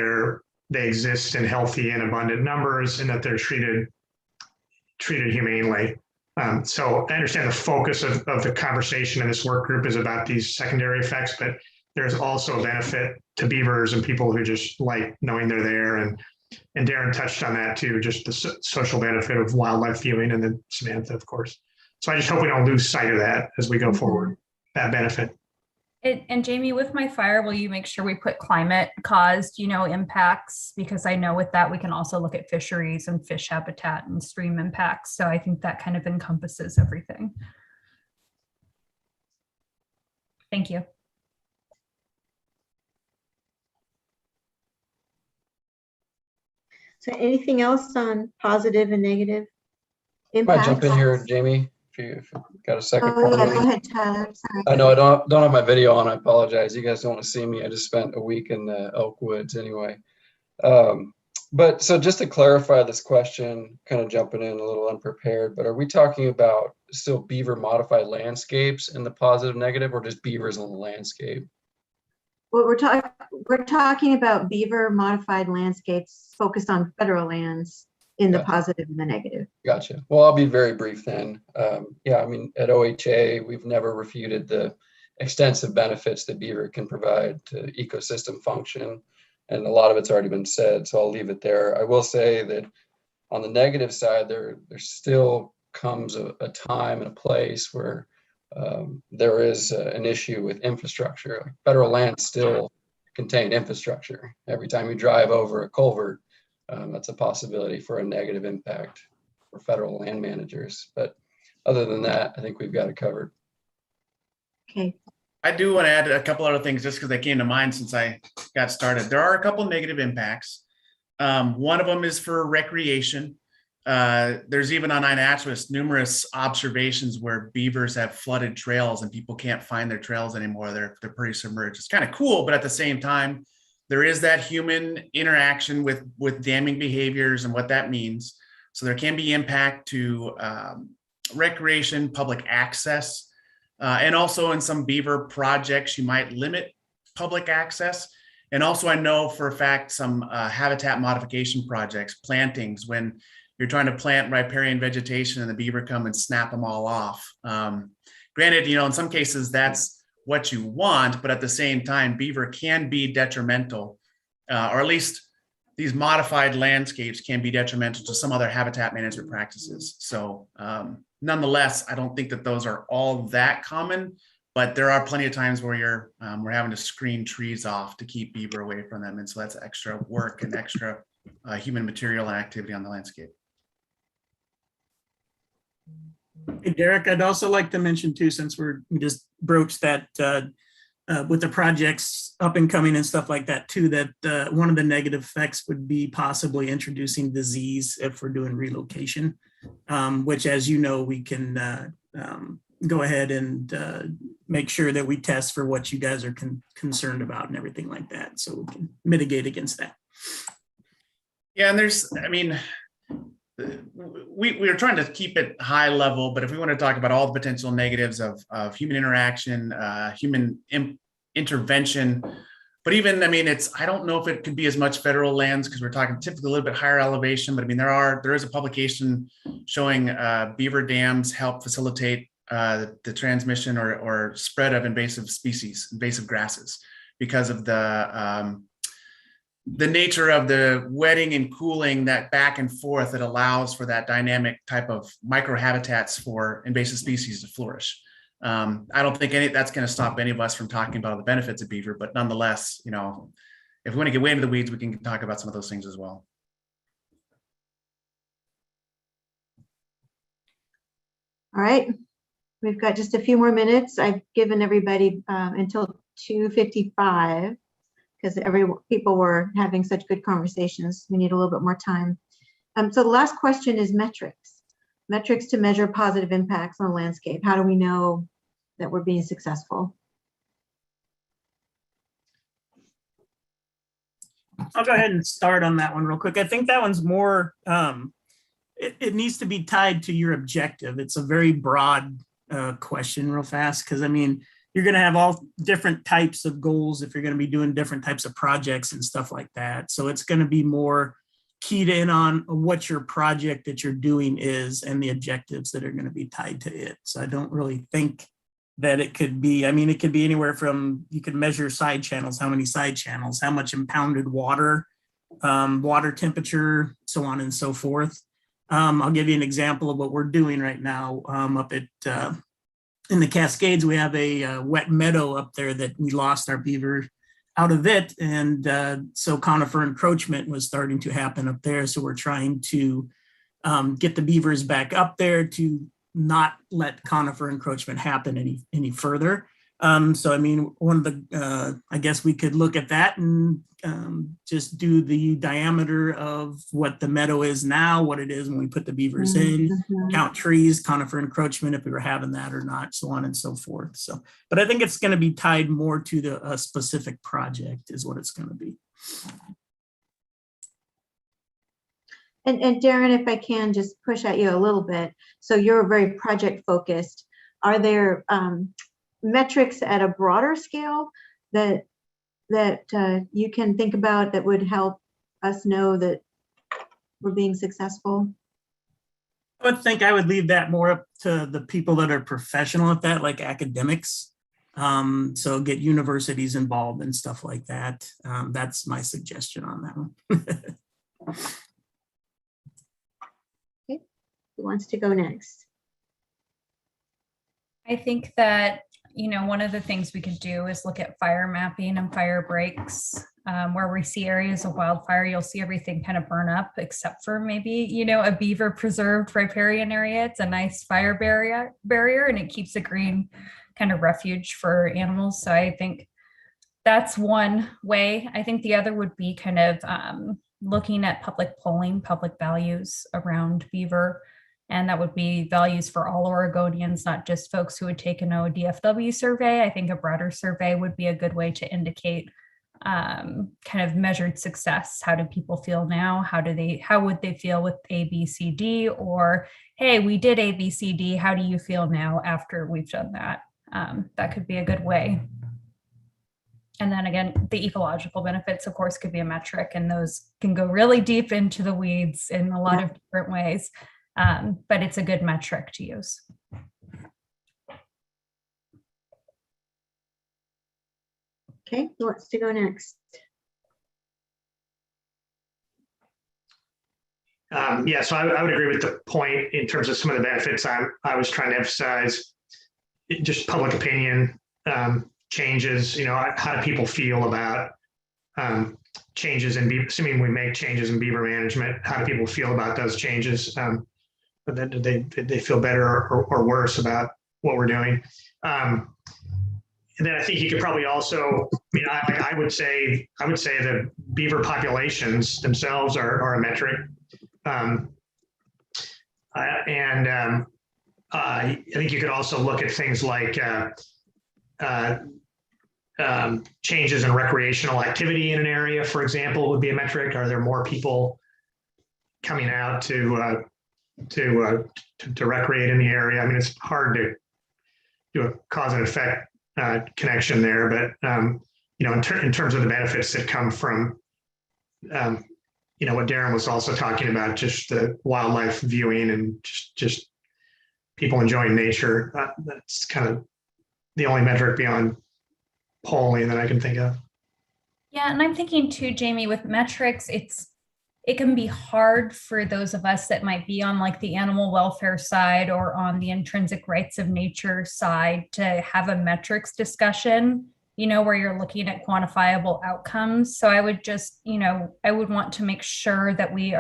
they exist in healthy and abundant numbers and that they're treated humanely. So I understand the focus of the conversation in this work group is about these secondary effects, but there's also a benefit to beavers and people who just like knowing they're there. And Darren touched on that too, just the social benefit of wildlife viewing, and then Samantha, of course. So I just hope we don't lose sight of that as we go forward, that benefit. And Jamie, with my fire, will you make sure we put climate caused, impacts? Because I know with that, we can also look at fisheries and fish habitat and stream impacts. So I think that kind of encompasses everything. Thank you. So anything else on positive and negative Might impacts? jump in here, Jamie, if you got a second. Oh, yeah, go ahead, Tyler. Sorry. I know I don't have my video on. I apologize. You guys don't want to see me. I just spent a week in the Elk Woods anyway. But so just to clarify this question, kind of jumping in a little unprepared, but are we talking about still beaver modified landscapes in the positive, negative, or just beavers on the landscape? Well, we're talking about beaver modified landscapes focused on federal lands in the positive and the negative. Gotcha. Well, I'll be very brief then. Yeah, I mean, at OHA, we've never refuted the extensive benefits that beaver can provide to ecosystem function. And a lot of it's already been said, so I'll leave it there. I will say that on the negative side, there still comes a time and a place where there is an issue with infrastructure. Like federal lands still contain infrastructure. Every time you drive over a culvert, that's a possibility for a negative impact for federal land managers. But other than that, I think we've got it covered. Okay. I do want to add a couple other things just because they came to mind since I got started. There are a couple negative impacts. One of them is for recreation. There's even on iNaturalist numerous observations where beavers have flooded trails and people can't find their trails anymore. They're pretty submerged. It's kind of cool, but at the same time, there is that human interaction with damming behaviors and what that means. So there can be impact to recreation, public access, and also in some beaver projects, you might limit public access. And also I know for a fact some habitat modification projects, plantings, when you're trying to plant riparian vegetation and the beaver come and snap them all off. Granted, in some cases that's what you want, but at the same time, beaver can be detrimental, or at least these modified landscapes can be detrimental to some other habitat management practices. So nonetheless, I don't think that those are all that common, but there are plenty of times where we're having to screen trees off to keep beaver away from them. And so that's extra work and extra human material and activity on the landscape. Hey, Derek, I'd also like to mention too, since we just broached that with the projects up and coming and stuff like that too, that one of the negative effects would be possibly introducing disease if we're doing relocation, which, as you know, we can go ahead and make sure that we test for what you guys are concerned about and everything like that, so we can mitigate against that. Yeah, and we're trying to keep it high level, but if we want to talk about all the potential negatives of human interaction, human intervention, but even, I don't know if it could be as much federal lands because we're talking typically a little bit higher elevation, but there is a publication showing beaver dams help facilitate the transmission or spread of invasive species, invasive grasses, because of the nature of the wetting and cooling, that back and forth that allows for that dynamic type of microhabitats for invasive species to flourish. I don't think that's going to stop any of us from talking about the benefits of beaver, but nonetheless, if we want to get way into the weeds, we can talk about some of those things as well. All right, we've got just a few more minutes. I've given everybody until 2:55 because people were having such good conversations. We need a little bit more time. So the last question is metrics. Metrics to measure positive impacts on the landscape. How do we know that we're being successful? I'll go ahead and start on that one real quick. I think that one's more, it needs to be tied to your objective. It's a very broad question real fast, because you're going to have all different types of goals if you're going to be doing different types of projects and stuff like that. So it's going to be more keyed in on what your project that you're doing is and the objectives that are going to be tied to it. So I don't really think that it could be, I mean, it could be anywhere from, you could measure side channels, how many side channels, how much impounded water, water temperature, so on and so forth. I'll give you an example of what we're doing right now up at in the Cascades. We have a wet meadow up there that we lost our beaver out of it. And so conifer encroachment was starting to happen up there. So we're trying to get the beavers back up there to not let conifer encroachment happen any further. So, I mean, one of the, I guess we could look at that and just do the diameter of what the meadow is now, what it is when we put the beavers in, count trees, conifer encroachment, if we were having that or not, so on and so forth. So, but I think it's going to be tied more to a specific project is what it's going to be. And Darren, if I can just push at you a little bit. So you're very project focused. Are there metrics at a broader scale that you can think about that would help us know that we're being successful? I would think I would leave that more up to the people that are professional at that, like academics. So get universities involved and stuff like that. That's my suggestion on that one. Okay, who wants to go next? I think that, you know, one of the things we could do is look at fire mapping and fire breaks. Where we see areas of wildfire, you'll see everything kind of burn up except for maybe, you know, a beaver preserved riparian area. It's a nice fire barrier and it keeps a green kind of refuge for animals. So I think that's one way. I think the other would be kind of looking at public polling, public values around beaver. And that would be values for all Oregonians, not just folks who would take an ODFW survey. I think a broader survey would be a good way to indicate kind of measured success. How do people feel now? How would they feel with A, B, C, D? Or, hey, we did A, B, C, D. How do you feel now after we've done that? That could be a good way. And then again, the ecological benefits, of course, could be a metric, and those can go really deep into the weeds in a lot of different ways. But it's a good metric to use. Okay, who wants to go next? Yeah, so I would agree with the point in terms of some of the benefits I was trying to emphasize. Just public opinion changes, you know, how do people feel about changes in beaver, assuming we make changes in beaver management, how do people feel about those changes? But do they feel better or worse about what we're doing? And then I think you could probably also, I mean, I would say the beaver populations themselves are a metric. I think you could also look at things like changes in recreational activity in an area, for example, would be a metric. Are there more people coming out to recreate in the area? I mean, it's hard to do a cause and effect connection there, but you know, in terms of the benefits that come from, you know, what Darren was also talking about, just the wildlife viewing and just people enjoying nature. That's kind of the only metric beyond polling that I can think of. Yeah, and I'm thinking too, Jamie, with metrics, it can be hard for those of us that might be on like the animal welfare side or on the intrinsic rights of nature side to have a metrics discussion, you know, where you're looking at quantifiable outcomes. So I would just, you know, I would want to make sure that we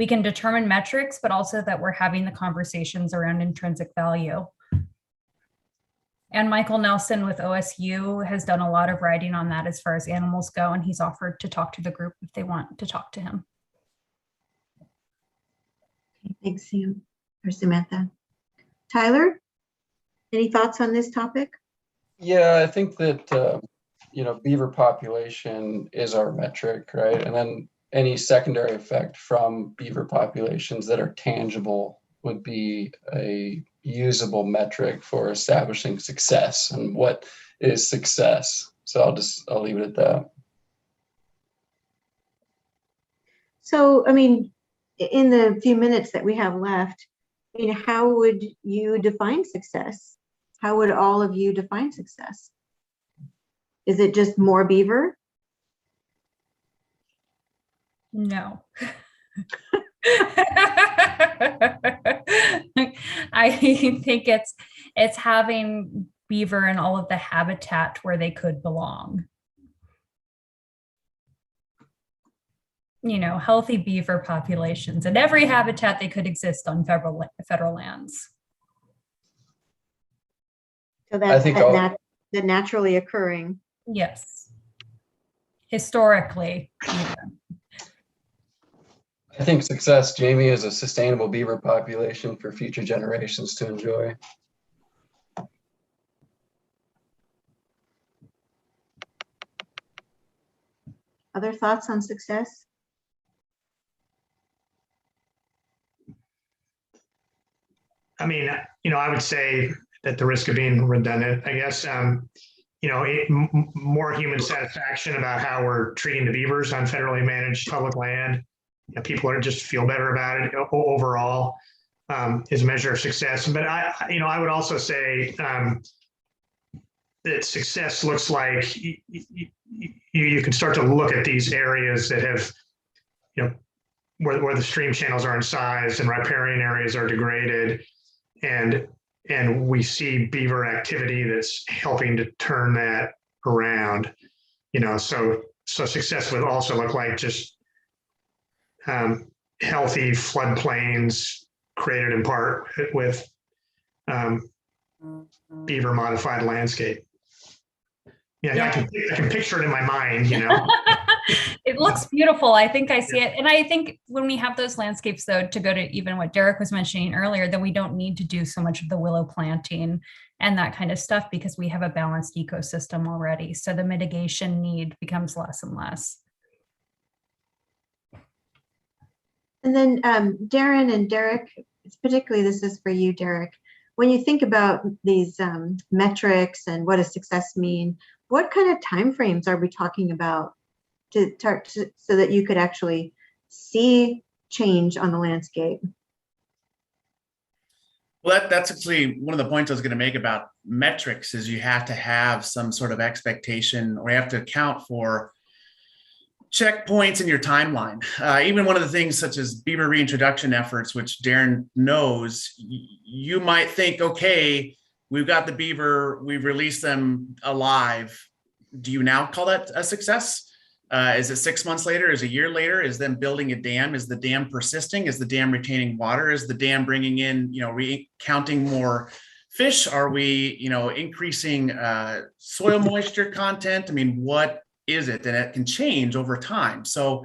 can determine metrics, but also that we're having the conversations around intrinsic value. And Michael Nelson with OSU has done a lot of writing on that as far as animals go, and he's offered to talk to the group if they want to talk to him. Okay, thanks, Sam or Samantha. Tyler, any thoughts on this topic? Yeah, I think that, you know, beaver population is our metric, right? And then any secondary effect from beaver populations that are tangible would be a usable metric for establishing success. And what is success? So I'll leave it at that. So, I mean, in the few minutes that we have left, I mean, how would you define success? How would all of you define success? Is it just more beaver? No. I think it's having beaver in all of the habitat where they could belong. You know, healthy beaver populations in every habitat they could exist on federal lands. So that's the naturally occurring. Yes. Historically. Even. I think success, Jamie, is a sustainable beaver population for future generations to enjoy. Other thoughts on success? I mean, I would say, at the risk of being redundant, I guess, more human satisfaction about how we're treating the beavers on federally managed public land. People are just feel better about it overall, is a measure of success. But I would also say that success looks like you can start to look at these areas that have, where the stream channels are incised and riparian areas are degraded, and we see beaver activity that's helping to turn that around. So success would also look like just healthy floodplains created in part with beaver modified landscape. Yeah. I can picture it in my mind, It looks beautiful. I think I see it. And I think when we have those landscapes, though, to go to even what Derek was mentioning earlier, that we don't need to do so much of the willow planting and that kind of stuff because we have a balanced ecosystem already. So the mitigation need becomes less and less. And then Darren and Derek, particularly this is for you, Derek. When you think about these metrics and what does success mean, what kind of timeframes are we talking about so that you could actually see change on the landscape? Well, that's actually one of the points I was going to make about metrics is you have to have some sort of expectation, or you have to account for checkpoints in your timeline. Even one of the things such as beaver reintroduction efforts, which Darren knows, you might think, okay, we've got the beaver, we've released them alive. Do you now call that a success? Is it 6 months later? Is it a year later? Is them building a dam? Is the dam persisting? Is the dam retaining water? Is the dam bringing in, counting more fish? Are we, increasing soil moisture content? I mean, what is it? And it can change over time. So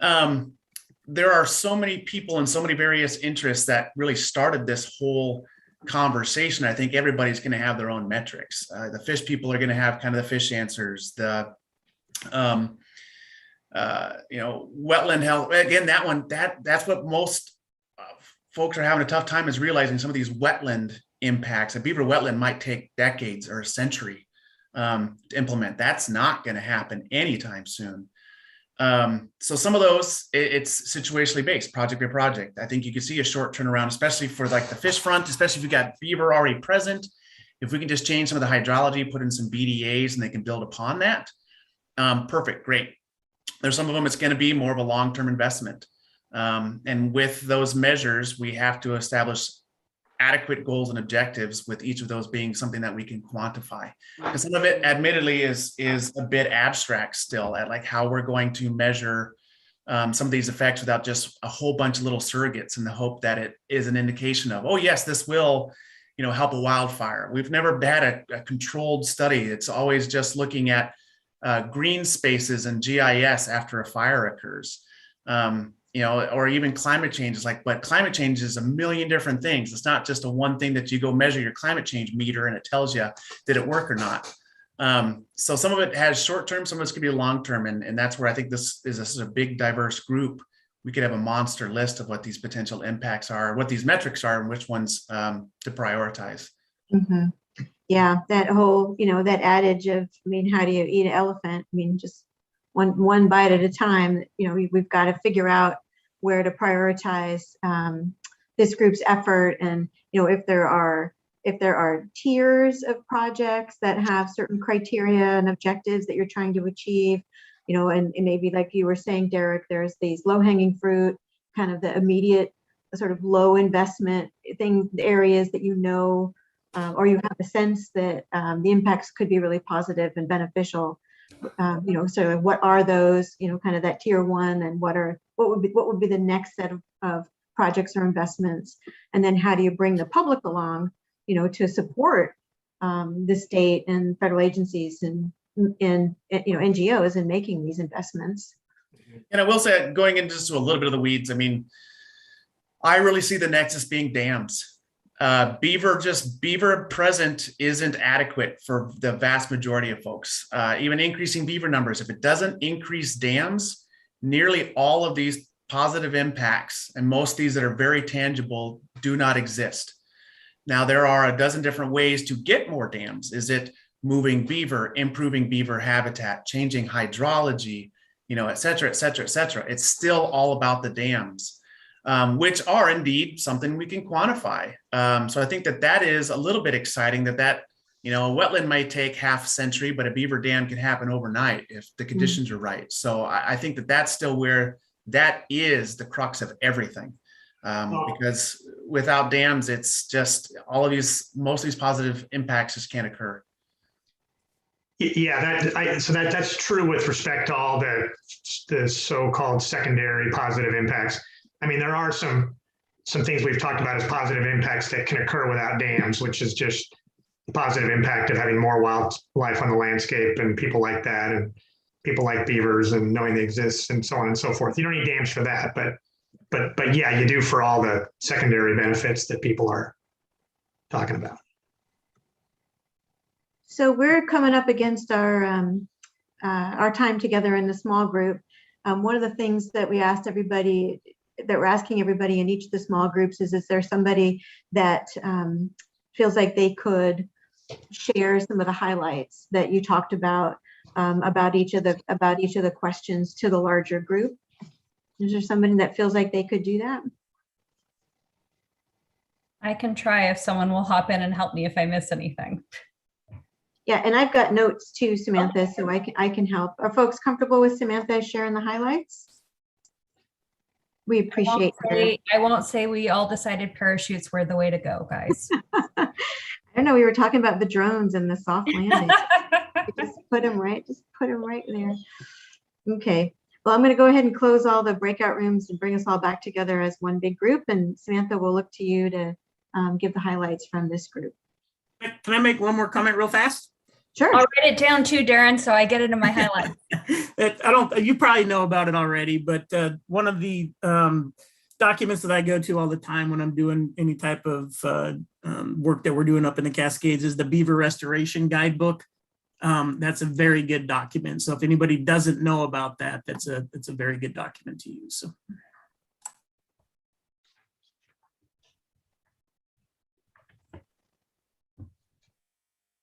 there are so many people and so many various interests that really started this whole conversation. I think everybody's going to have their own metrics. The fish people are going to have kind of the fish answers. The wetland health, again, that's what most folks are having a tough time, is realizing some of these wetland impacts. A beaver wetland might take decades or a century to implement. That's not going to happen anytime soon. So some of those, it's situationally based, project by project. I think you can see a short turnaround, especially for like the fish front, especially if you've got beaver already present. If we can just change some of the hydrology, put in some BDAs, and they can build upon that. Perfect, great. There's some of them, it's going to be more of a long-term investment. And with those measures, we have to establish adequate goals and objectives, with each of those being something that we can quantify. Because some of it admittedly is a bit abstract still, at like how we're going to measure some of these effects without just a whole bunch of little surrogates in the hope that it is an indication of, oh yes, this will, help a wildfire. We've never had a controlled study. It's always just looking at green spaces and GIS after a fire occurs. Or even climate change is like, but climate change is a million different things. It's not just a one thing that you go measure your climate change meter and it tells you, did it work or not? So some of it has short-term, some of it's gonna be long-term. And that's where I think this is a big diverse group. We could have a monster list of what these potential impacts are, what these metrics are, and which ones to prioritize. Mm-hmm. Yeah, that whole, that adage of, how do you eat an elephant? Just one bite at a time. We've got to figure out where to prioritize this group's effort, and if there are tiers of projects that have certain criteria and objectives that you're trying to achieve, and maybe like you were saying, Derek, there's these low-hanging fruit, kind of the immediate sort of low investment areas that or you have a sense that the impacts could be really positive and beneficial. So what are those, kind of that tier one, and what would be the next set of projects or investments, and then how do you bring the public along, to support the state and federal agencies and NGOs in making these investments. And I will say, going into just a little bit of the weeds, I mean, I really see the nexus being dams. Beaver present isn't adequate for the vast majority of folks. Even increasing beaver numbers, if it doesn't increase dams, nearly all of these positive impacts, and most of these that are very tangible, do not exist. Now, there are a dozen different ways to get more dams. Is it moving beaver, improving beaver habitat, changing hydrology, et cetera, et cetera, et cetera? It's still all about the dams. Which are indeed something we can quantify. So I think that is a little bit exciting that a wetland might take half a century, but a beaver dam can happen overnight if the conditions are right. So I think that's still where that is the crux of everything. Because without dams, it's just most of these positive impacts just can't occur. Yeah, that's true with respect to all the so-called secondary positive impacts. I mean, there are some things we've talked about as positive impacts that can occur without dams, which is just the positive impact of having more wildlife on the landscape and people like that, and people like beavers and knowing they exist and so on and so forth. You don't need dams for that, but yeah, you do for all the secondary benefits that people are talking about. So we're coming up against our time together in the small group. One of the things that we're asking everybody in each of the small groups is there somebody that feels like they could share some of the highlights that you talked about each of the questions to the larger group? Is there somebody that feels like they could do that? I can try if someone will hop in and help me if I miss anything. Yeah, and I've got notes too, Samantha, so I can help. Are folks comfortable with Samantha sharing the highlights? We appreciate I won't say we all decided parachutes were the way to go, guys. I don't know. We were talking about the drones and the soft landing. just put them right there. Okay. Well, I'm going to go ahead and close all the breakout rooms and bring us all back together as one big group. And Samantha, we'll look to you to give the highlights from this group. Can I make one more comment real fast? Sure. I'll write it down too, Darren, so I get it in my highlights. You probably know about it already, but one of the documents that I go to all the time when I'm doing any type of work that we're doing up in the Cascades is the Beaver Restoration Guidebook. That's a very good document. So if anybody doesn't know about that, it's a very good document to use. So.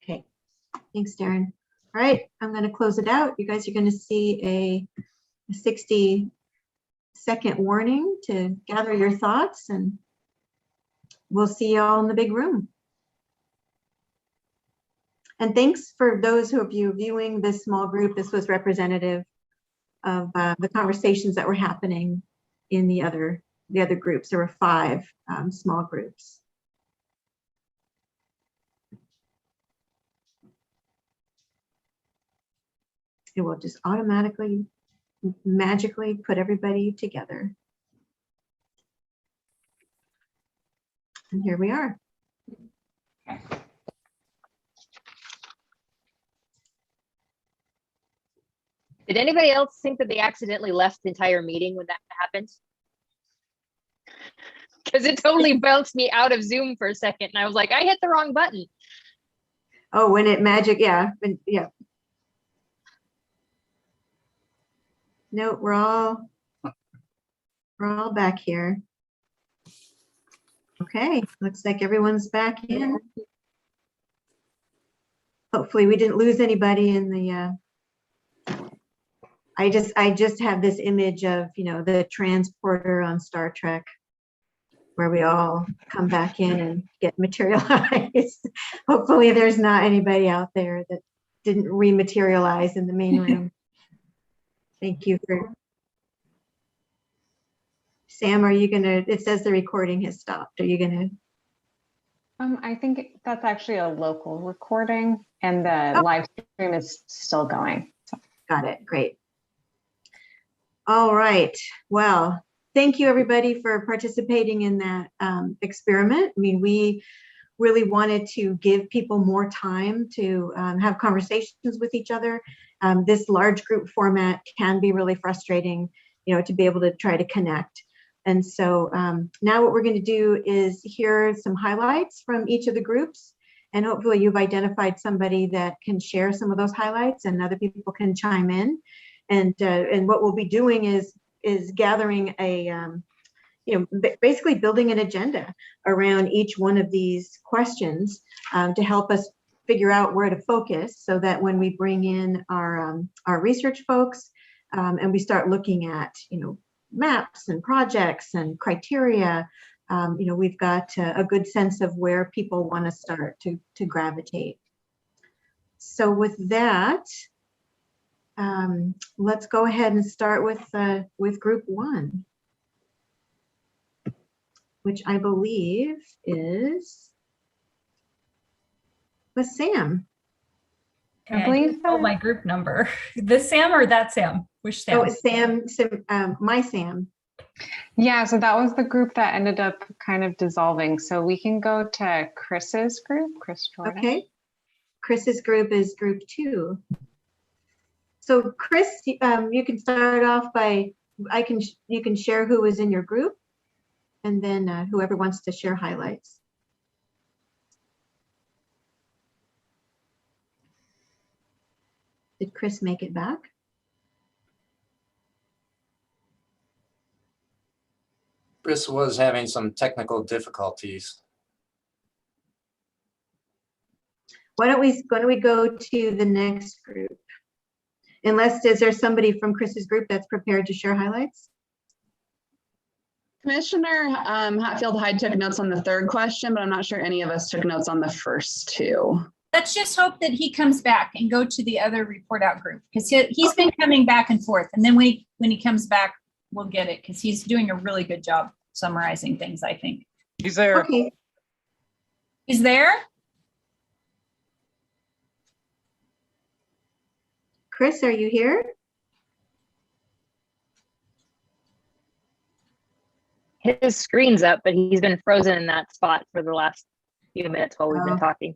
Okay, thanks, Darren. All right, I'm going to close it out. You guys are going to see a 60-second warning to gather your thoughts, and we'll see you all in the big room. And thanks for those of you viewing this small group. This was representative of the conversations that were happening in the other groups. There were 5 small groups. It will just automatically, magically put everybody together. And here we are. Did anybody else think that they accidentally left the entire meeting when that happened? Because it totally bounced me out of Zoom for a second, and I was like, I hit the wrong button. Oh, when it magic, yeah, yeah. No, we're all back here. Okay, looks like everyone's back in. Hopefully we didn't lose anybody in the I just have this image of, you know, the transporter on Star Trek, where we all come back in and get materialized. Hopefully there's not anybody out there that didn't rematerialize in the main room. Thank you for. Sam, are you gonna, it says the recording has stopped. Are you gonna? I think that's actually a local recording and the live stream is still going. So. Got it, great. All right, well, thank you everybody for participating in that experiment. I mean, we really wanted to give people more time to have conversations with each other. This large group format can be really frustrating, you know, to be able to try to connect. And so now what we're going to do is hear some highlights from each of the groups. And hopefully you've identified somebody that can share some of those highlights and other people can chime in. And what we'll be doing is gathering a, you know, basically building an agenda around each one of these questions to help us figure out where to focus so that when we bring in our research folks and we start looking at, you know, maps and projects and criteria, you know, we've got a good sense of where people want to start to gravitate. So with that, let's go ahead and start with group one, which I believe is with Sam. Okay, I believe so. My group number. This Sam or that Sam? Which Sam? Oh, it's Sam, my Sam. Yeah, so that was the group that ended up kind of dissolving. So we can go to Chris's group, Chris Jordan. Okay. Chris's group is group 2. So Chris, you can start off by, you can share who is in your group and then whoever wants to share highlights. Did Chris make it back? Chris was having some technical difficulties. Why don't we go to the next group? Unless, is there somebody from Chris's group that's prepared to share highlights? Commissioner Hatfield Hyde took notes on the third question, but I'm not sure any of us took notes on the first 2. Let's just hope that he comes back and go to the other report out group because he's been coming back and forth. And then when he comes back, we'll get it because he's doing a really good job summarizing things, I think. He's there. Okay. He's there? Chris, are you here? His screen's up, but he's been frozen in that spot for the last few minutes while we've been talking.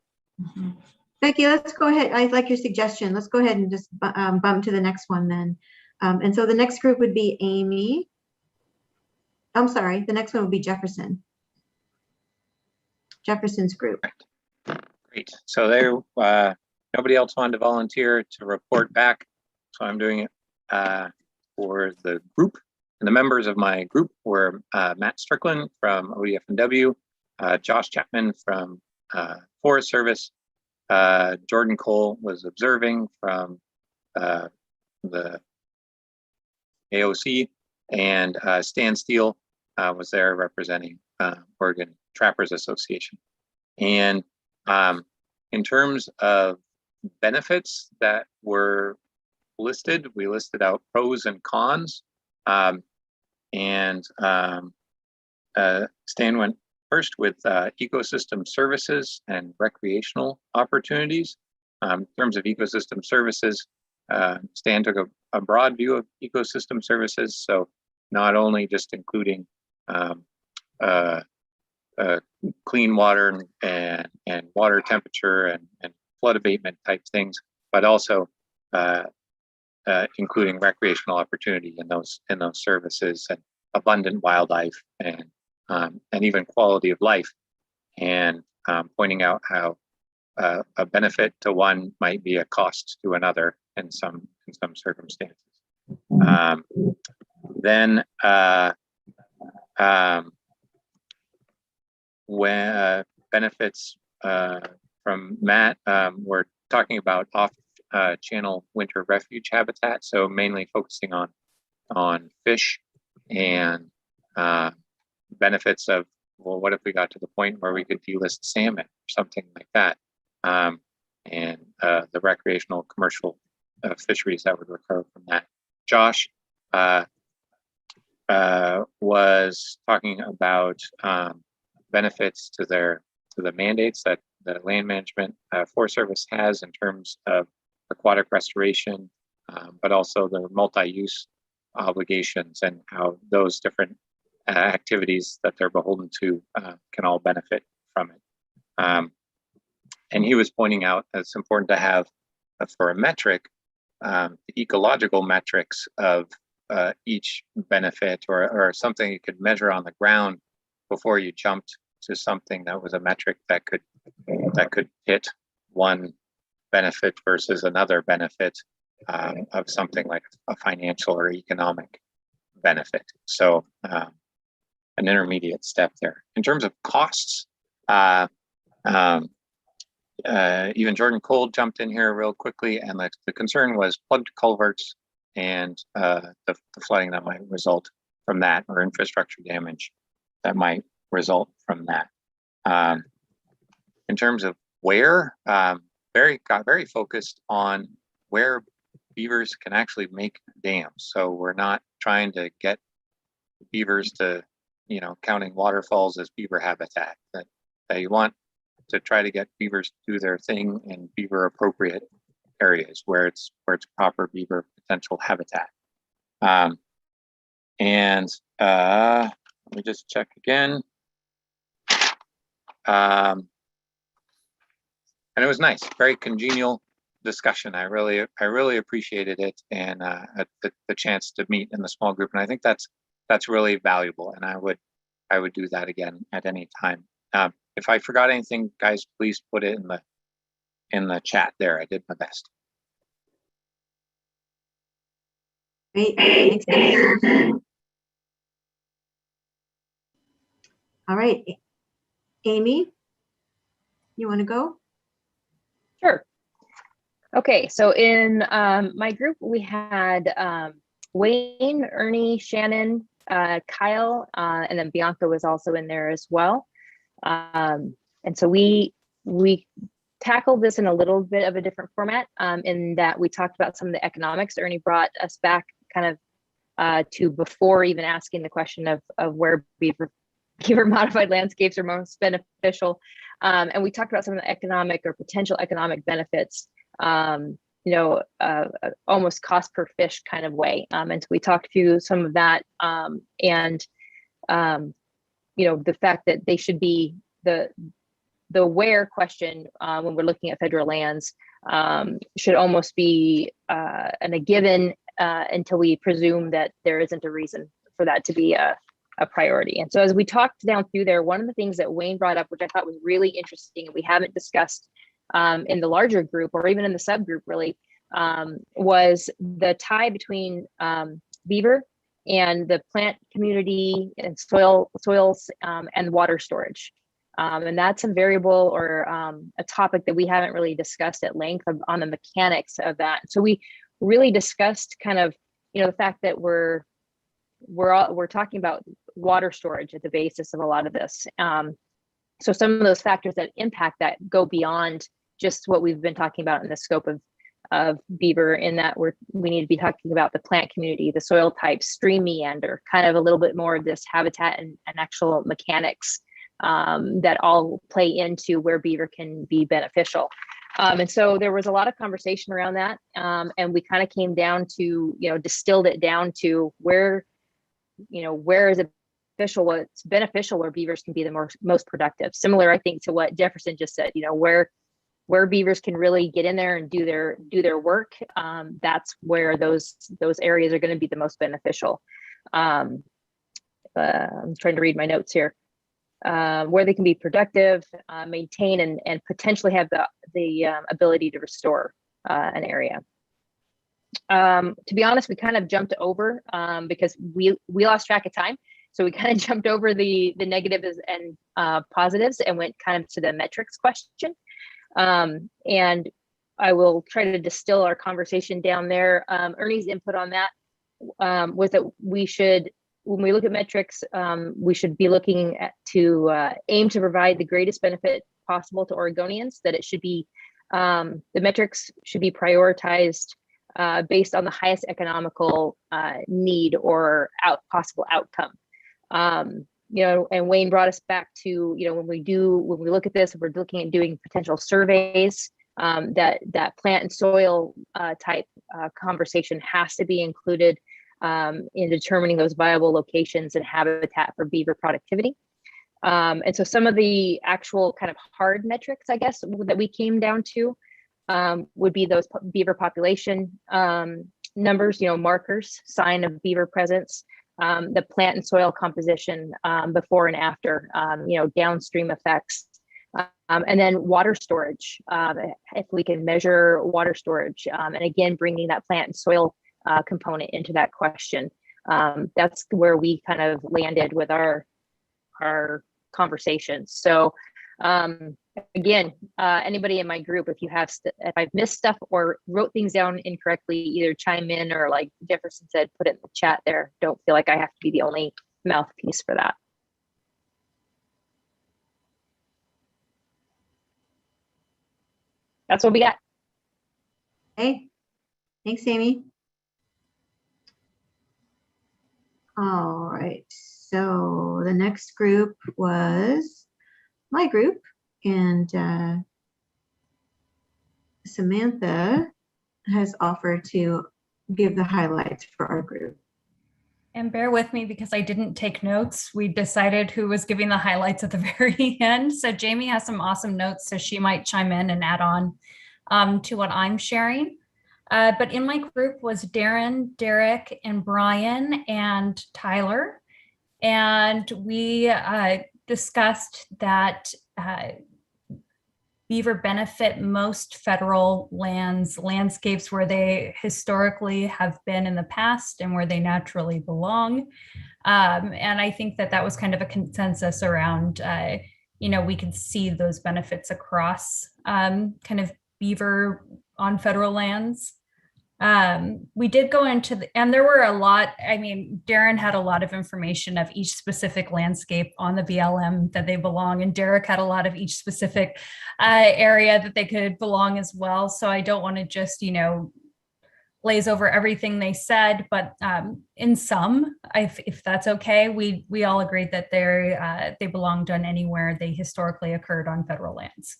Becky, let's go ahead. I like your suggestion. Let's go ahead and just bump to the next one then. And so the next group would be Amy. I'm sorry, the next one would be Jefferson. Jefferson's group. Great. So there, nobody else wanted to volunteer to report back. So I'm doing it for the group. And the members of my group were Matt Strickland from ODFW, Josh Chapman from Forest Service, Jordan Cole was observing from the AOC, and Stan Steele was there representing Oregon Trappers Association. And in terms of benefits that were listed, we listed out pros and cons. Stan went first with ecosystem services and recreational opportunities. In terms of ecosystem services, Stan took a broad view of ecosystem services, so not only just including clean water and water temperature and flood abatement type things, but also including recreational opportunity in those services and abundant wildlife and even quality of life, and pointing out how a benefit to one might be a cost to another in some circumstances. Then when benefits from Matt, we're talking about channel winter refuge habitat. So mainly focusing on fish and benefits of, well, what if we got to the point where we could delist salmon or something like that, and the recreational commercial fisheries that would occur from that. Josh was talking about benefits to the mandates that the land management Forest Service has in terms of aquatic restoration, but also the multi-use obligations and how those different activities that they're beholden to can all benefit from it. And he was pointing out that it's important to have, for a metric, the ecological metrics of each benefit or something you could measure on the ground before you jumped to something that was a metric that could hit one benefit versus another benefit of something like a financial or economic benefit. So an intermediate step there. In terms of costs, even Jordan Cole jumped in here real quickly, and the concern was plugged culverts and the flooding that might result from that, or infrastructure damage that might result from that. In terms of where, got very focused on where beavers can actually make dams. So we're not trying to get beavers to, counting waterfalls as beaver habitat. That you want to try to get beavers to do their thing in beaver appropriate areas where it's proper beaver potential habitat. And let me just check again. And it was nice, very congenial discussion. I really appreciated it, and the chance to meet in the small group. And I think that's really valuable. And I would do that again at any time. If I forgot anything, guys, please put it in the chat there. I did my best. Great. Thanks, Dennis. All right. Amy, you want to go? Sure. Okay, so in my group, we had Wayne, Ernie, Shannon, Kyle, and then Bianca was also in there as well. And so we tackled this in a little bit of a different format, in that we talked about some of the economics. Ernie brought us back kind of to before even asking the question of where beaver modified landscapes are most beneficial. And we talked about some of the economic or potential economic benefits, almost cost per fish kind of way. And so we talked through some of that, and the fact that they should be the where question when we're looking at federal lands should almost be a given until we presume that there isn't a reason for that to be a priority. And so as we talked down through there, one of the things that Wayne brought up, which I thought was really interesting and we haven't discussed in the larger group or even in the subgroup really, was the tie between beaver and the plant community and soils and water storage. And that's a variable or a topic that we haven't really discussed at length on the mechanics of that. So we really discussed kind of, the fact that we're talking about water storage at the basis of a lot of this. So some of those factors that impact that go beyond just what we've been talking about in the scope of beaver, in that we need to be talking about the plant community, the soil types, stream meander, kind of a little bit more of this habitat and actual mechanics that all play into where beaver can be beneficial. And so there was a lot of conversation around that. And we kind of came down to, distilled it down to where is it beneficial, what's beneficial, where beavers can be the most productive. Similar, I think, to what Jefferson just said, where beavers can really get in there and do their work. That's where those areas are going to be the most beneficial. I'm trying to read my notes here. Where they can be productive, maintain, and potentially have the ability to restore an area. To be honest, we kind of jumped over because we lost track of time. So we kind of jumped over the negatives and positives and went kind of to the metrics question. And I will try to distill our conversation down there. Ernie's input on that was that we should, when we look at metrics, we should be looking at to aim to provide the greatest benefit possible to Oregonians, that it should be, the metrics should be prioritized based on the highest economical need or possible outcome. You know, and Wayne brought us back to, you know, when we look at this, we're looking at doing potential surveys, that plant and soil type conversation has to be included in determining those viable locations and habitat for beaver productivity. And so some of the actual kind of hard metrics, I guess, that we came down to would be those beaver population numbers, you know, markers, sign of beaver presence, the plant and soil composition before and after, you know, downstream effects, and then water storage. If we can measure water storage, and again, bringing that plant and soil component into that question, that's where we kind of landed with our conversations. So again, anybody in my group, if you have, if I've missed stuff or wrote things down incorrectly, either chime in or, like Jefferson said, put it in the chat there. Don't feel like I have to be the only mouthpiece for that. That's what we got. Hey, thanks, Amy. All right, so the next group was my group, and Samantha has offered to give the highlights for our group. And bear with me because I didn't take notes. We decided who was giving the highlights at the very end. So Jamie has some awesome notes, so she might chime in and add on to what I'm sharing. But in my group was Darren, Derek, and Brian, and Tyler. And we discussed that beaver benefit most federal landscapes where they historically have been in the past and where they naturally belong. And I think that that was kind of a consensus around, you know, we could see those benefits across kind of beaver on federal lands. We did go into and there were a lot, I mean, Darren had a lot of information of each specific landscape on the BLM that they belong, and Derek had a lot of each specific area that they could belong as well. So I don't want to just, you know, glaze over everything they said, but in some, if that's okay, we all agreed that they belonged on anywhere they historically occurred on federal lands.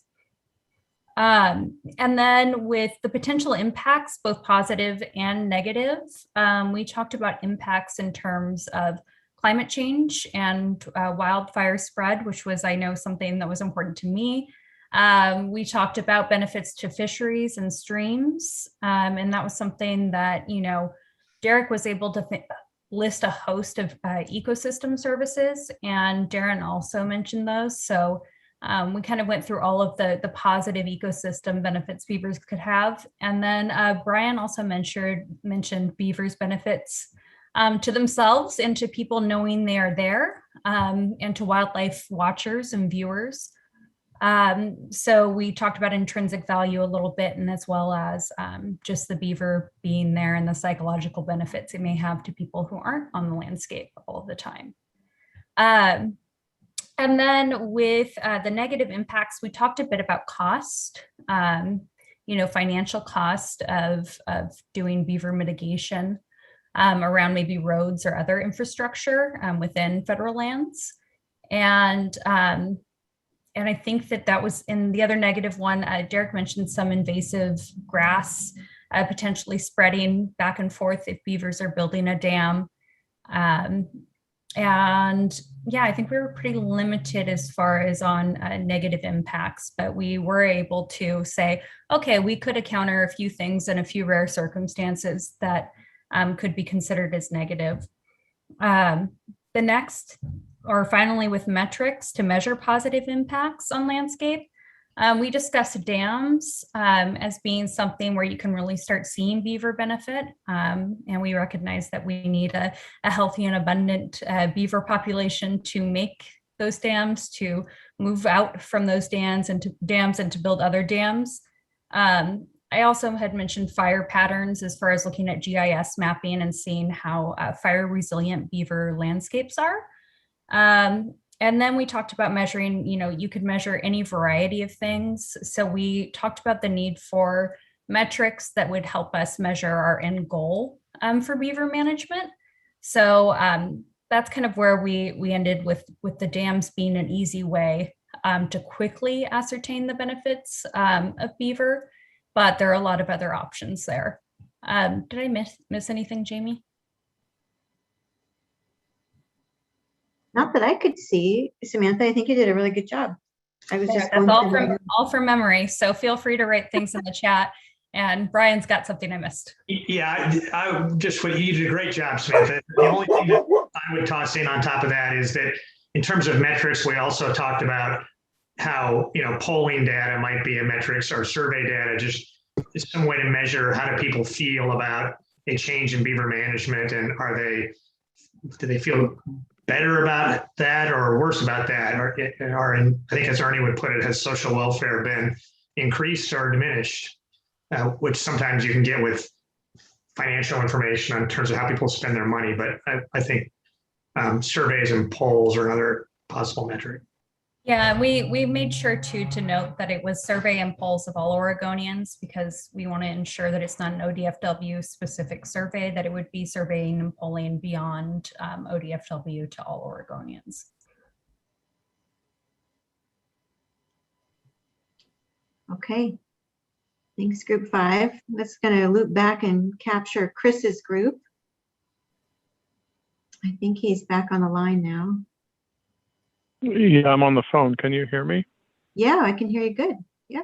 And then with the potential impacts, both positive and negative, we talked about impacts in terms of climate change and wildfire spread, which was, I know, something that was important to me. We talked about benefits to fisheries and streams, and that was something that, you know, Derek was able to list a host of ecosystem services, and Darren also mentioned those. So we kind of went through all of the positive ecosystem benefits beavers could have. And then Brian also mentioned beavers' benefits to themselves and to people knowing they are there, and to wildlife watchers and viewers. So we talked about intrinsic value a little bit, and as well as just the beaver being there and the psychological benefits it may have to people who aren't on the landscape all the time. And then with the negative impacts, we talked a bit about cost, you know, financial cost of doing beaver mitigation around maybe roads or other infrastructure within federal lands. And I think that was in the other negative one. Derek mentioned some invasive grass potentially spreading back and forth if beavers are building a dam. And yeah, I think we were pretty limited as far as on negative impacts, but we were able to say, okay, we could encounter a few things in a few rare circumstances that could be considered as negative. The next, or finally with metrics to measure positive impacts on landscape, we discussed dams as being something where you can really start seeing beaver benefit. And we recognize that we need a healthy and abundant beaver population to make those dams, to move out from those dams and to build other dams. I also had mentioned fire patterns as far as looking at GIS mapping and seeing how fire resilient beaver landscapes are. And then we talked about measuring, you could measure any variety of things. So we talked about the need for metrics that would help us measure our end goal for beaver management. So that's kind of where we ended with the dams being an easy way to quickly ascertain the benefits of beaver, but there are a lot of other options there. Did I miss anything, Jamie? Not that I could see. Samantha, I think you did a really good job. I was just That's going all from memory. So feel free to write things in the chat. And Brian's got something I missed. Yeah, I just what you did a great job, Samantha. The only thing that I would toss in on top of that is that in terms of metrics, we also talked about how polling data might be a metrics or survey data, just some way to measure how do people feel about a change in beaver management, and do they feel better about that or worse about that, or I think as Ernie would put it, has social welfare been increased or diminished, which sometimes you can get with financial information in terms of how people spend their money. But I think surveys and polls are another possible metric. Yeah, we made sure to note that it was survey and polls of all Oregonians, because we want to ensure that it's not an ODFW specific survey, that it would be surveying and polling beyond ODFW to all Oregonians. Okay. Thanks, group 5. That's going to loop back and capture Chris's group. I think he's back on the line now. Yeah, I'm on the phone. Can you hear me? Yeah, I can hear you good. Yeah.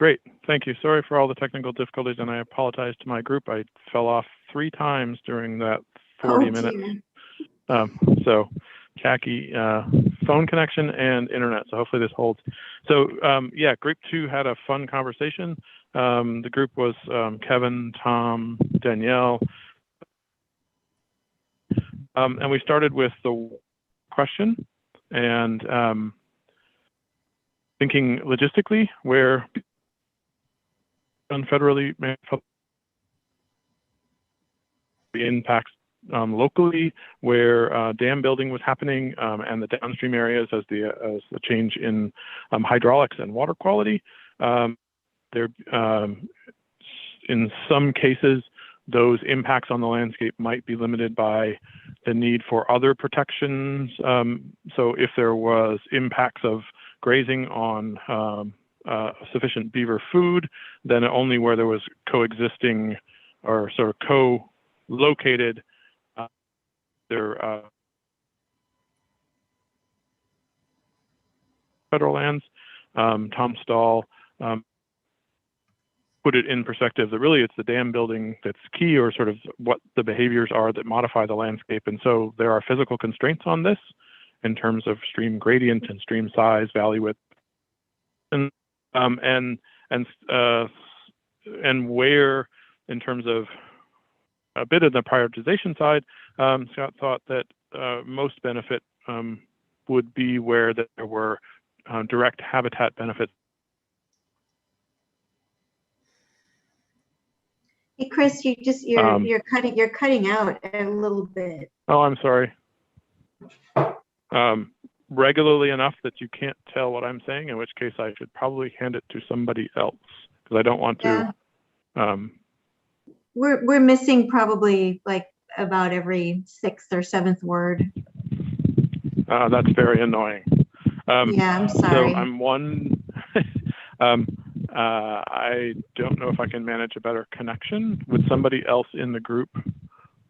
Great. Thank you. Sorry for all the technical difficulties, and I apologize to my group. I fell off 3 times during that 40 minutes. So tacky phone connection and internet. So hopefully this holds. So yeah, group 2 had a fun conversation. The group was Kevin, Tom, Danielle. And we started with the question and thinking logistically where federally impacts locally, where dam building was happening, and the downstream areas as the change in hydraulics and water quality. There, in some cases, those impacts on the landscape might be limited by the need for other protections. So if there was impacts of grazing on sufficient beaver food, then only where there was coexisting or sort of co-located federal lands. Tom Stahl put it in perspective that really it's the dam building that's key, or sort of what the behaviors are that modify the landscape. And so there are physical constraints on this in terms of stream gradient and stream size, valley width, and where, in terms of a bit of the prioritization side, Scott thought that most benefit would be where there were direct habitat benefits. Hey, Chris, you're cutting out a little bit. Oh, I'm sorry. Regularly enough that you can't tell what I'm saying, in which case I should probably hand it to somebody else, because I don't want to. We're missing probably like about every 6th or 7th word. That's very annoying. Yeah, I'm sorry. So I'm one. I don't know if I can manage a better connection. Would somebody else in the group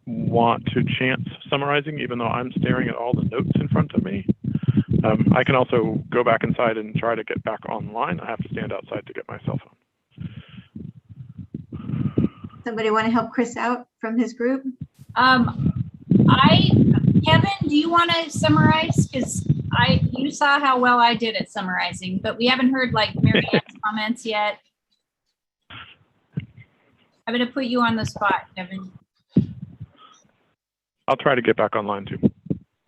want to chance summarizing, even though I'm staring at all the notes in front of me? I can also go back inside and try to get back online. I have to stand outside to get my cell phone. Somebody want to help Chris out from his group? Kevin, do you want to summarize? Because you saw how well I did at summarizing, but we haven't heard like Mary Ann's comments yet. I'm going to put you on the spot, Kevin. I'll try to get back online too.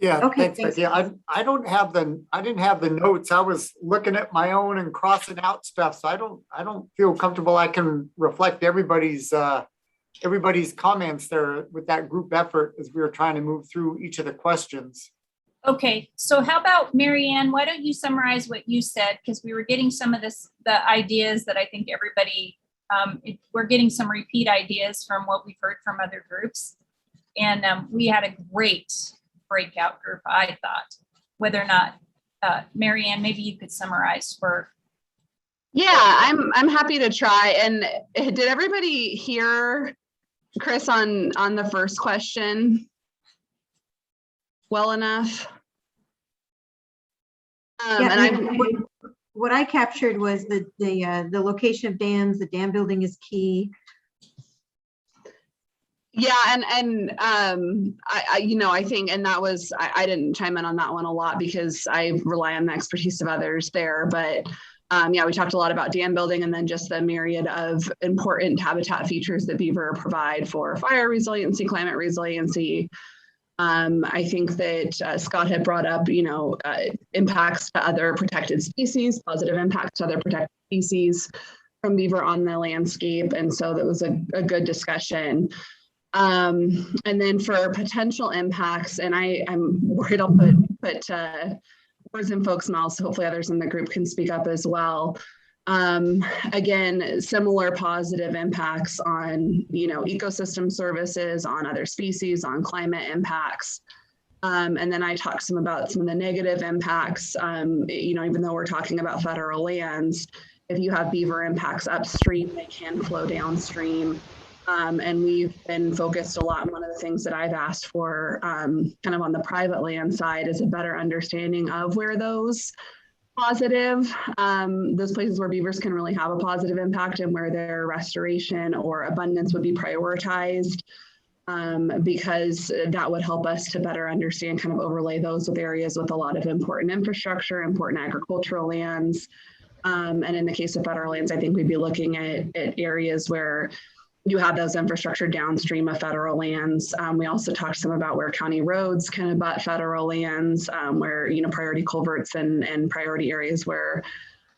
Yeah, Okay, thanks, thanks. Becky. I didn't have the notes. I was looking at my own and crossing out stuff. So I don't feel comfortable. I can reflect everybody's comments there with that group effort as we were trying to move through each of the questions. Okay, so how about Mary Ann? Why don't you summarize what you said? Because we were getting some of the ideas that I think everybody, we're getting some repeat ideas from what we've heard from other groups. And we had a great breakout group, I thought. Whether or not, Mary Ann, maybe you could summarize for. Yeah, I'm happy to try. And did everybody hear Chris on the first question well enough? What I captured was the location of dams. The dam building is key. Yeah, and I think, and that was, I didn't chime in on that one a lot because I rely on the expertise of others there, but yeah, we talked a lot about dam building and then just the myriad of important habitat features that beaver provide for fire resiliency, climate resiliency. I think that Scott had brought up, impacts to other protected species, positive impacts to other protected species from beaver on the landscape. And so that was a good discussion. And then for potential impacts, and I'm worried I'll put words in folks' mouths, so hopefully others in the group can speak up as well. Again, similar positive impacts on, ecosystem services, on other species, on climate impacts. And then I talked some about some of the negative impacts, even though we're talking about federal lands, if you have beaver impacts upstream, they can flow downstream. And we've been focused a lot on one of the things that I've asked for kind of on the private land side is a better understanding of where those positive, those places where beavers can really have a positive impact and where their restoration or abundance would be prioritized, because that would help us to better understand, kind of overlay those with areas with a lot of important infrastructure, important agricultural lands. And in the case of federal lands, I think we'd be looking at areas where you have those infrastructure downstream of federal lands. We also talked some about where county roads can abut federal lands, where, priority culverts and priority areas where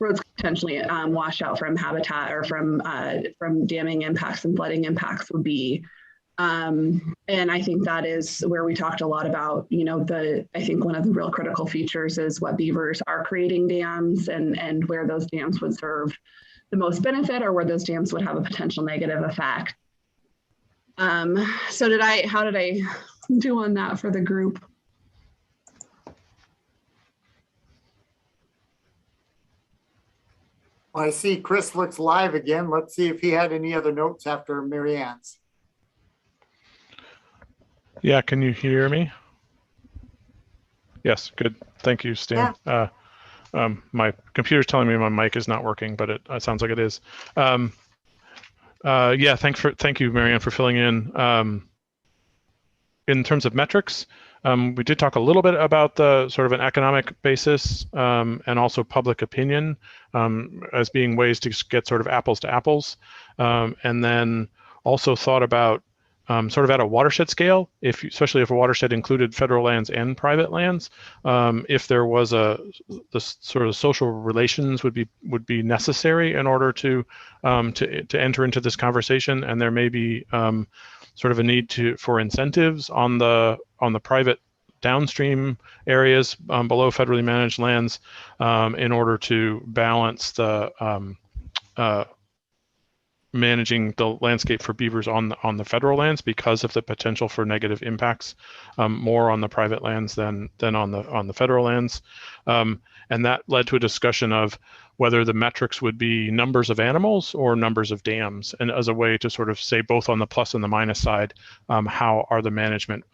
roads potentially wash out from habitat or from damming impacts and flooding impacts would be. And I think that is where we talked a lot about, I think one of the real critical features is what beavers are creating dams and where those dams would serve the most benefit or where those dams would have a potential negative effect. So how did I do on that for the group? Well, I see Chris looks live again. Let's see if he had any other notes after Mary Ann's. Yeah, can you hear me? Yes, good. Thank you, Stan. Yeah. My computer's telling me my mic is not working, but it sounds like it is. Yeah, thank you, Mary Ann, for filling in. In terms of metrics, we did talk a little bit about the sort of an economic basis and also public opinion as being ways to get sort of apples to apples, and then also thought about sort of at a watershed scale, especially if a watershed included federal lands and private lands, if there was the sort of social relations would be necessary in order to enter into this conversation, and there may be sort of a need for incentives on the private downstream areas below federally managed lands in order to balance the managing the landscape for beavers on the federal lands because of the potential for negative impacts more on the private lands than on the federal lands, and that led to a discussion of whether the metrics would be numbers of animals or numbers of dams, and as a way to sort of say both on the plus and the minus side, how are the management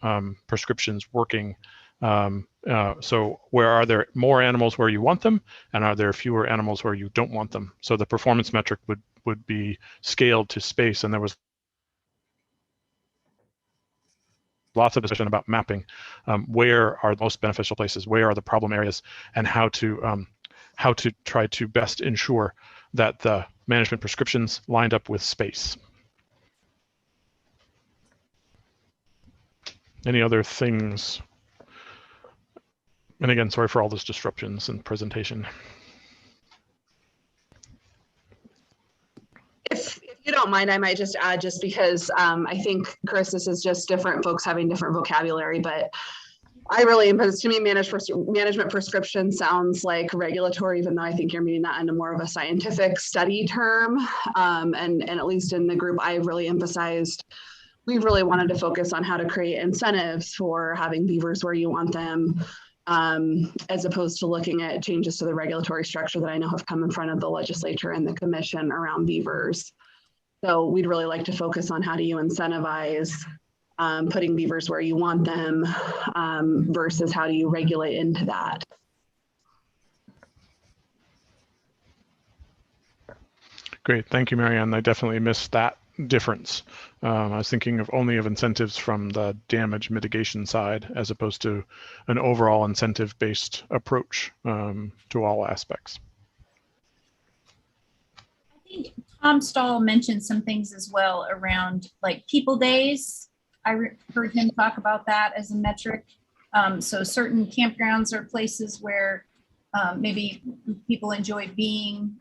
prescriptions working. So where are there more animals where you want them, and are there fewer animals where you don't want them? So the performance metric would be scaled to space, and there was lots of discussion about mapping where are the most beneficial places, where are the problem areas, and how to try to best ensure that the management prescriptions lined up with space. Any other things? And again, sorry for all those disruptions in presentation. If you don't mind, I might just add, just because I think, Chris, this is just different folks having different vocabulary, but I really, to me, management prescription sounds like regulatory, even though I think you're meaning that into more of a scientific study term. And at least in the group, I really emphasized, we really wanted to focus on how to create incentives for having beavers where you want them, as opposed to looking at changes to the regulatory structure that I know have come in front of the legislature and the commission around beavers. So we'd really like to focus on how do you incentivize putting beavers where you want them versus how do you regulate into that. Great, thank you, Marianne. I definitely missed that difference. I was thinking only of incentives from the damage mitigation side as opposed to an overall incentive-based approach to all aspects. I think Tom Stahl mentioned some things as well around like people days. I heard him talk about that as a metric. So certain campgrounds are places where maybe people enjoy being,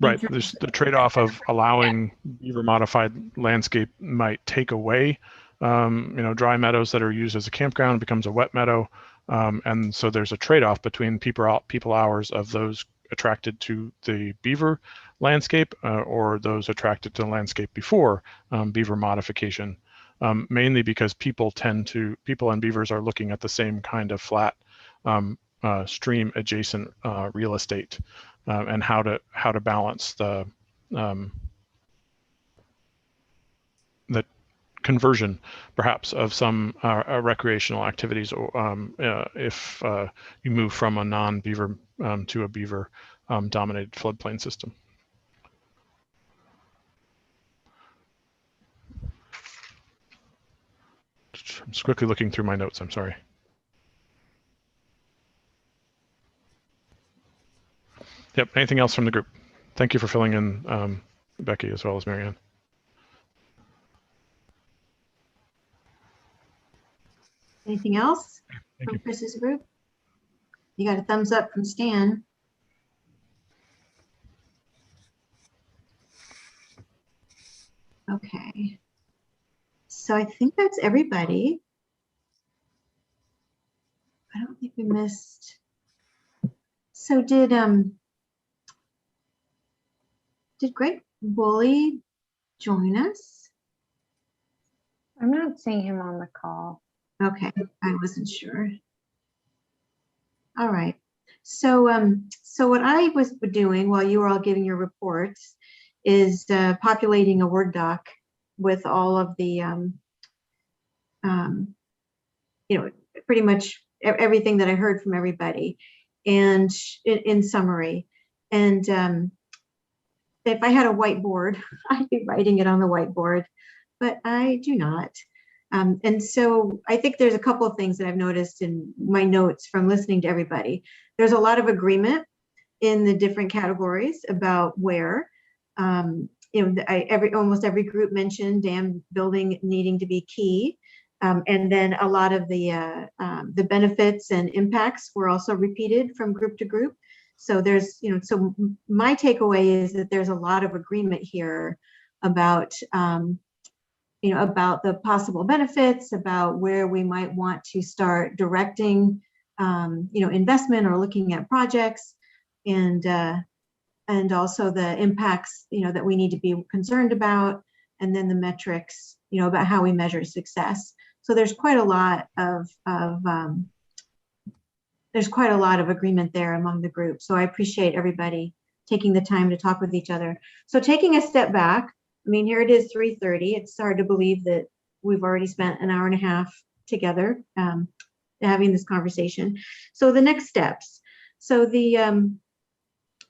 Right. There's the trade-off of allowing beaver modified landscape might take away, dry meadows that are used as a campground becomes a wet meadow. And so there's a trade-off between people hours of those attracted to the beaver landscape or those attracted to the landscape before beaver modification, mainly because people and beavers are looking at the same kind of flat stream adjacent real estate and how to balance the conversion perhaps of some recreational activities if you move from a non-beaver to a beaver dominated floodplain system. I'm just quickly looking through my notes, I'm sorry. Yep, anything else from the group? Thank you for filling in, Becky, as well as Marianne. Anything else from Chris's group? You got a thumbs up from Stan. Okay. So I think that's everybody. I don't think we missed. So did Greg Woolley join us? I'm not seeing him on the call. Okay, I wasn't sure. All right. So so what I was doing while you were all giving your reports is populating a Word doc with all of the pretty much everything that I heard from everybody, and in summary. And if I had a whiteboard, I'd be writing it on the whiteboard, but I do not. And so I think there's a couple of things that I've noticed in my notes from listening to everybody. There's a lot of agreement in the different categories about where, almost every group mentioned dam building needing to be key. And then a lot of the benefits and impacts were also repeated from group to group. So there's, so my takeaway is that there's a lot of agreement here about, about the possible benefits, about where we might want to start directing, investment or looking at projects, and also the impacts, that we need to be concerned about, and then the metrics, about how we measure success. So there's quite a lot of agreement there among the group. So I appreciate everybody taking the time to talk with each other. So taking a step back, I mean, here it is 3:30. It's hard to believe that we've already spent an hour and a half together having this conversation. So the next steps. So the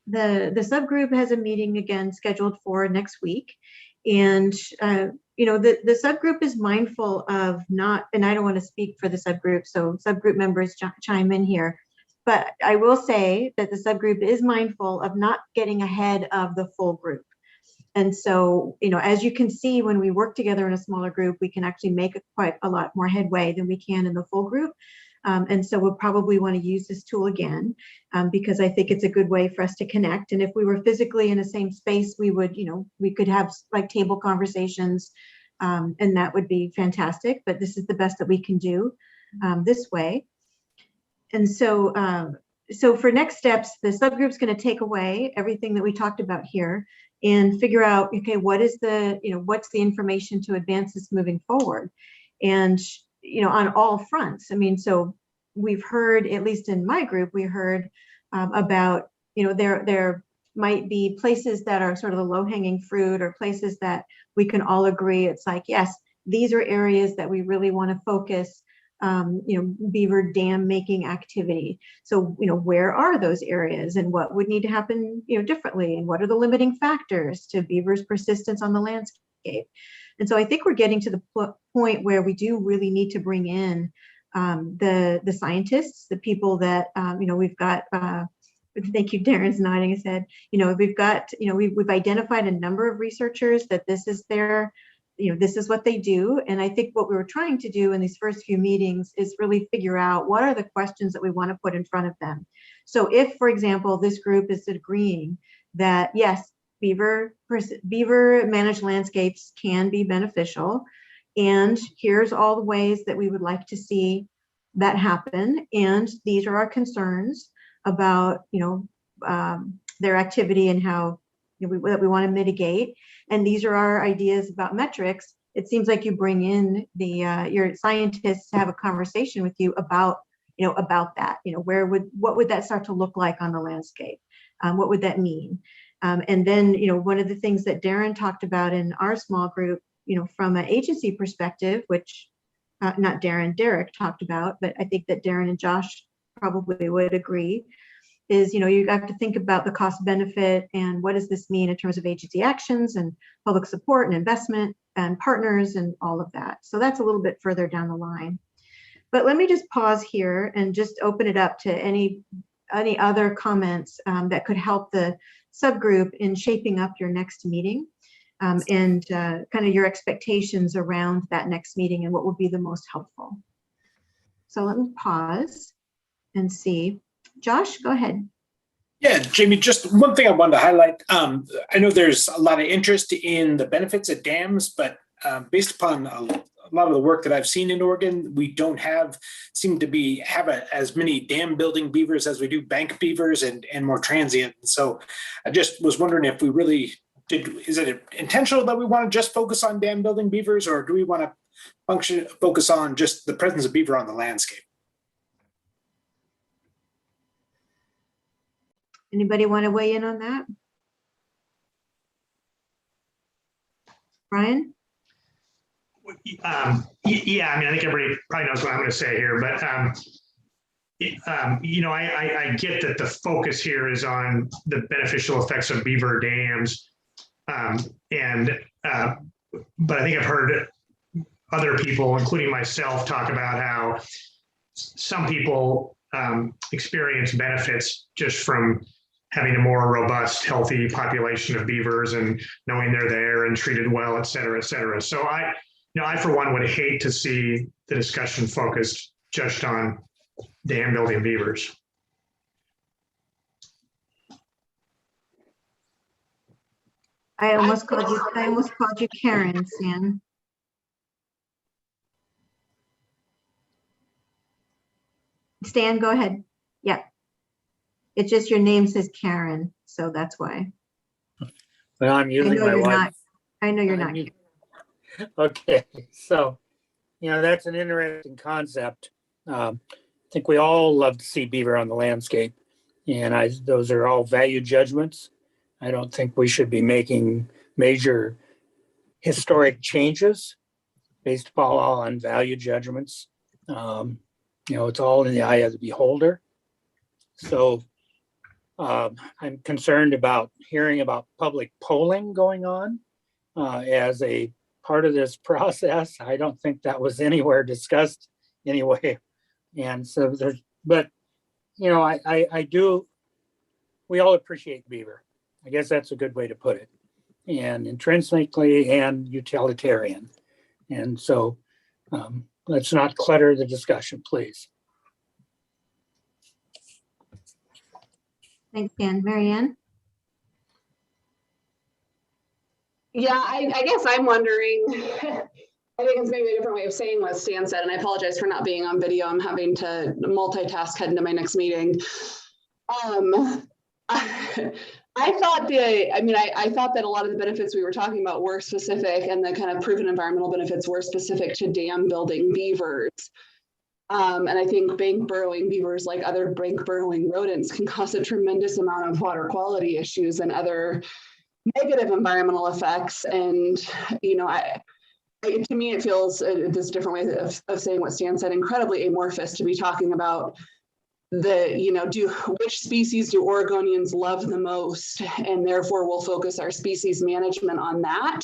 subgroup has a meeting again scheduled for next week. And, the subgroup is mindful of not, and I don't want to speak for the subgroup, so subgroup members chime in here. But I will say that the subgroup is mindful of not getting ahead of the full group. And so, as you can see, when we work together in a smaller group, we can actually make quite a lot more headway than we can in the full group. And so we'll probably want to use this tool again, because I think it's a good way for us to connect. And if we were physically in the same space, we would, we could have like table conversations, and that would be fantastic. But this is the best that we can do this way. And so, so for next steps, the subgroup's going to take away everything that we talked about here and figure out, okay, what is the, what's the information to advance this moving forward? And, on all fronts. I mean, so we've heard, at least in my group, we heard about, there might be places that are sort of the low-hanging fruit, or places that we can all agree it's like, yes, these are areas that we really want to focus beaver dam making activity. So, where are those areas, and what would need to happen, differently, and what are the limiting factors to beavers' persistence on the landscape? And so I think we're getting to the point where we do really need to bring in the scientists, the people that, we've got, thank you, Darren's nodding his head, we've got, we've identified a number of researchers that this is their, this is what they do. And I think what we were trying to do in these first few meetings is really figure out what are the questions that we want to put in front of them. So if, for example, this group is agreeing that, yes, beaver managed landscapes can be beneficial, and here's all the ways that we would like to see that happen, and these are our concerns about their activity and how that we want to mitigate, and these are our ideas about metrics. It seems like you bring in the your scientists to have a conversation with you about about that. What would that start to look like on the landscape? What would that mean? And then, one of the things that Darren talked about in our small group, from an agency perspective, which not Darren, Derek talked about, but I think that Darren and Josh probably would agree, is, you have to think about the cost benefit and what does this mean in terms of agency actions and public support and investment and partners and all of that. So that's a little bit further down the line. But let me just pause here and just open it up to any other comments that could help the subgroup in shaping up your next meeting, and kind of your expectations around that next meeting and what would be the most helpful. So let me pause and see. Josh, go ahead. Yeah, Jamie, just one thing I wanted to highlight. I know there's a lot of interest in the benefits of dams, but based upon a lot of the work that I've seen in Oregon, we don't seem to have as many dam building beavers as we do bank beavers and more transient. So I just was wondering if we really is it intentional that we want to just focus on dam building beavers, or do we want to focus on just the presence of beaver on the landscape? Anybody want to weigh in on that? Brian? Yeah, I mean, I think everybody probably knows what I'm going to say here, but I get that the focus here is on the beneficial effects of beaver dams, but I think I've heard other people, including myself, talk about how some people experience benefits just from having a more robust, healthy population of beavers and knowing they're there and treated well, et cetera, et cetera. So I for one would hate to see the discussion focused just on dam building beavers. I almost called you Karen, Sam. Stan, go ahead. Yeah. It's just your name says Karen, so that's why. Well, I'm using my wife. I know you're not. Okay, so, that's an interesting concept. I think we all love to see beaver on the landscape, and those are all value judgments. I don't think we should be making major historic changes based all on value judgments. It's all in the eye of the beholder. So I'm concerned about hearing about public polling going on as a part of this process. I don't think that was anywhere discussed anyway. And so we all appreciate beaver. I guess that's a good way to put it. and intrinsically and utilitarian. And so let's not clutter the discussion, please. Thanks, Dan. Mary Ann? Yeah, I guess I'm wondering, I think it's maybe a different way of saying what Stan said, and I apologize for not being on video. I'm having to multitask heading to my next meeting. I thought I thought that a lot of the benefits we were talking about were specific, and the kind of proven environmental benefits were specific to dam building beavers. And I think bank burrowing beavers, like other bank burrowing rodents, can cause a tremendous amount of water quality issues and other negative environmental effects. And, you know, to me, it feels, this different way of saying what Stan said, incredibly amorphous to be talking about which species do Oregonians love the most, and therefore we'll focus our species management on that.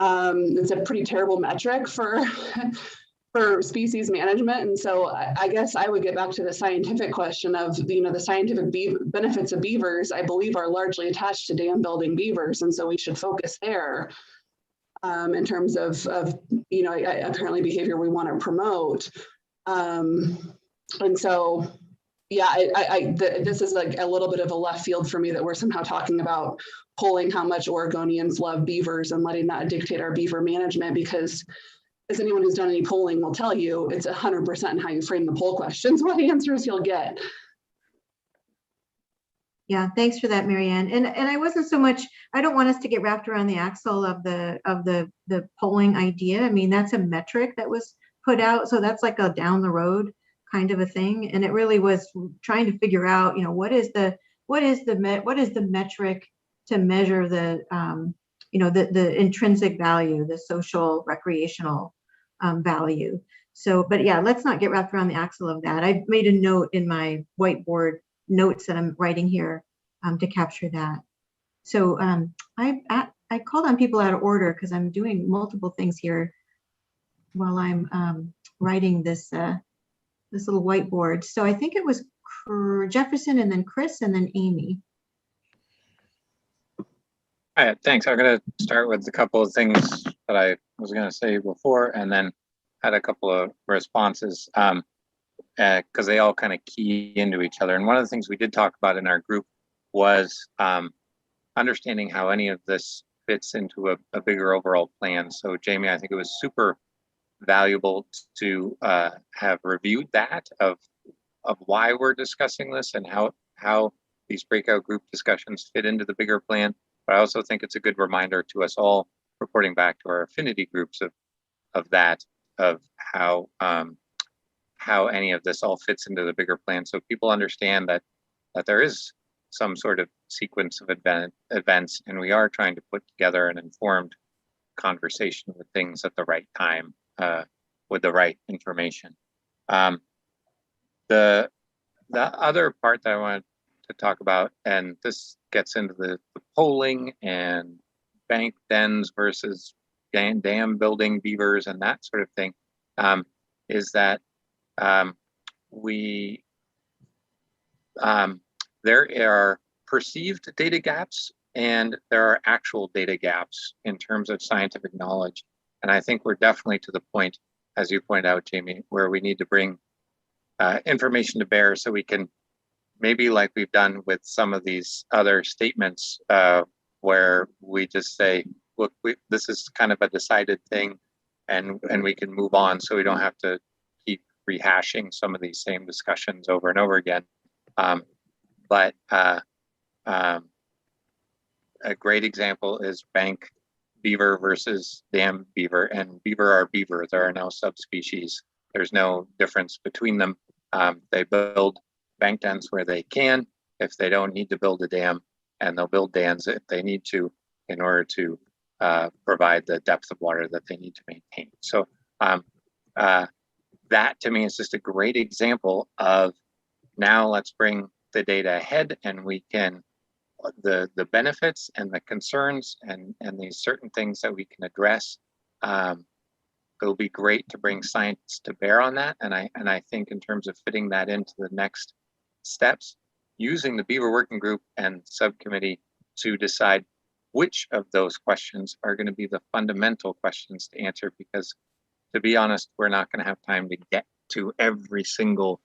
It's a pretty terrible metric for species management. And so I guess I would get back to the scientific question of, the scientific benefits of beavers, I believe, are largely attached to dam building beavers. And so we should focus there in terms of apparently behavior we want to promote. And so, yeah, this is like a little bit of a left field for me that we're somehow talking about polling how much Oregonians love beavers and letting that dictate our beaver management, because as anyone who's done any polling will tell you, it's 100% in how you frame the poll questions, what answers you'll get. Yeah, thanks for that, Mary Ann. And I wasn't so much, I don't want us to get wrapped around the axle of the polling idea. I mean, that's a metric that was put out. So that's like a down the road kind of a thing. And it really was trying to figure out, what is the metric to measure the the intrinsic value, the social recreational value. So, but yeah, let's not get wrapped around the axle of that. I've made a note in my whiteboard notes that I'm writing here to capture that. So I called on people out of order because I'm doing multiple things here while I'm writing this this little whiteboard. So I think it was Jefferson, and then Chris, and then Amy. All right, thanks. I'm going to start with a couple of things that I was going to say before, and then had a couple of responses because they all kind of key into each other. And one of the things we did talk about in our group was understanding how any of this fits into a bigger overall plan. So Jamie, I think it was super valuable to have reviewed that of why we're discussing this and how these breakout group discussions fit into the bigger plan. But I also think it's a good reminder to us all, reporting back to our affinity groups of how any of this all fits into the bigger plan, so people understand that there is some sort of sequence of events, and we are trying to put together an informed conversation with things at the right time with the right information. The other part that I wanted to talk about, and this gets into the polling and bank dens versus dam building beavers and that sort of thing, is that there are perceived data gaps and there are actual data gaps in terms of scientific knowledge. And I think we're definitely to the point, as you point out, Jamie, where we need to bring information to bear so we can, maybe like we've done with some of these other statements where we just say, look, this is kind of a decided thing, and we can move on so we don't have to keep rehashing some of these same discussions over and over again. But a great example is bank beaver versus dam beaver, and beaver are beaver. There are no subspecies. There's no difference between them. They build bank dens where they can, if they don't need to build a dam, and they'll build dams if they need to in order to provide the depth of water that they need to maintain. So that to me is just a great example of, now let's bring the data ahead, and we can, the benefits and the concerns and these certain things that we can address. It'll be great to bring science to bear on that. And I think in terms of fitting that into the next steps, using the Beaver Working Group and subcommittee to decide which of those questions are going to be the fundamental questions to answer, because to be honest, we're not going to have time to get to every single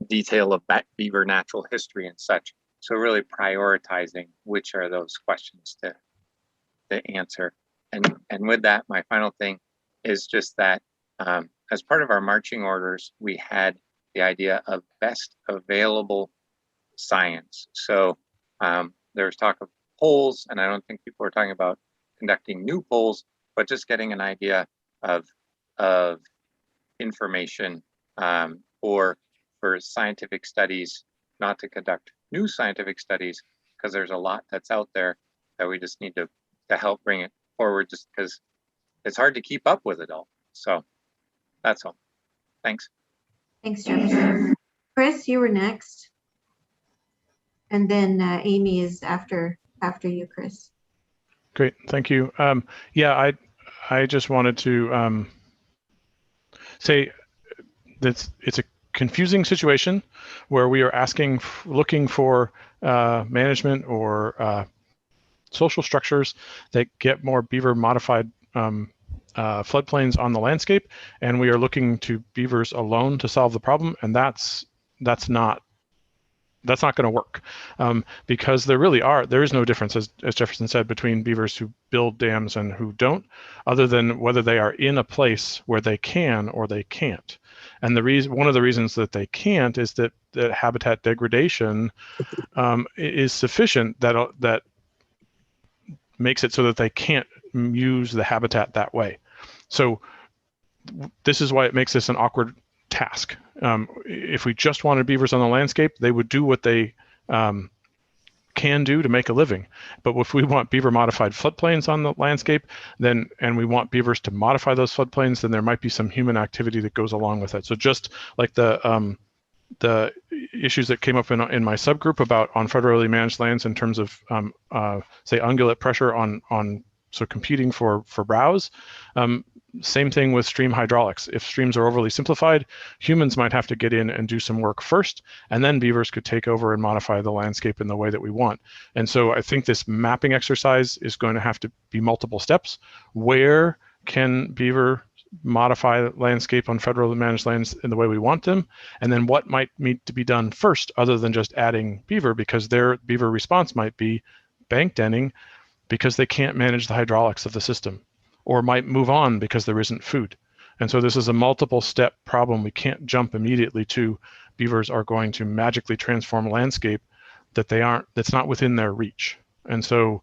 detail of beaver natural history and such. So really prioritizing which are those questions to answer. And with that, my final thing is just that as part of our marching orders, we had the idea of best available science. So there was talk of polls, and I don't think people are talking about conducting new polls, but just getting an idea of information, or for scientific studies, not to conduct new scientific studies, because there's a lot that's out there that we just need to help bring it forward, just because it's hard to keep up with it all. So that's all. Thanks. Thanks, Jefferson. Chris, you were next. And then Amy is after you, Chris. Great, thank you. Yeah, I just wanted to say that it's a confusing situation where we are looking for management or social structures that get more beaver modified floodplains on the landscape, and we are looking to beavers alone to solve the problem, and that's not going to work, because there is no difference, as Jefferson said, between beavers who build dams and who don't, other than whether they are in a place where they can or they can't. And one of the reasons that they can't is that habitat degradation is sufficient that makes it so that they can't use the habitat that way. So this is why it makes this an awkward task. If we just wanted beavers on the landscape, they would do what they can do to make a living. But if we want beaver modified floodplains on the landscape, and we want beavers to modify those floodplains, then there might be some human activity that goes along with it. So just like the issues that came up in my subgroup about on federally managed lands in terms of say ungulate pressure on so competing for browse. Same thing with stream hydraulics. If streams are overly simplified, humans might have to get in and do some work first, and then beavers could take over and modify the landscape in the way that we want. And so I think this mapping exercise is going to have to be multiple steps. Where can beaver modify landscape on federally managed lands in the way we want them? And then what might need to be done first, other than just adding beaver, because their beaver response might be bank denning because they can't manage the hydraulics of the system, or might move on because there isn't food. And so this is a multiple step problem. We can't jump immediately to beavers are going to magically transform landscape that's not within their reach. And so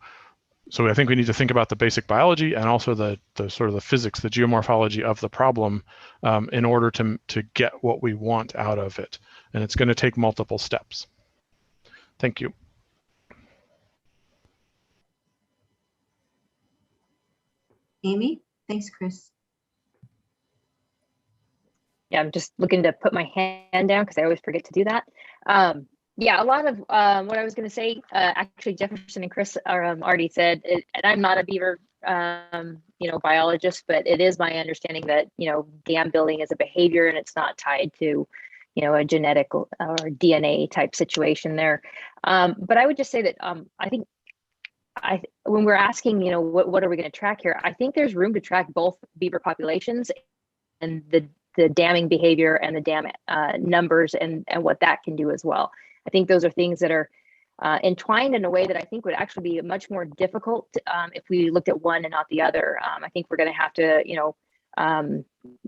I think we need to think about the basic biology and also the sort of the physics, the geomorphology of the problem in order to get what we want out of it. And it's going to take multiple steps. Thank you. Amy? Thanks, Chris. Yeah, I'm just looking to put my hand down because I always forget to do that. Yeah, a lot of what I was going to say, actually Jefferson and Chris already said, and I'm not a beaver, biologist, but it is my understanding that, dam building is a behavior and it's not tied to, a genetic or DNA type situation there. But I would just say that I think when we're asking, what are we going to track here? I think there's room to track both beaver populations and the damming behavior and the dam numbers and what that can do as well. I think those are things that are entwined in a way that I think would actually be much more difficult if we looked at one and not the other. I think we're going to have to,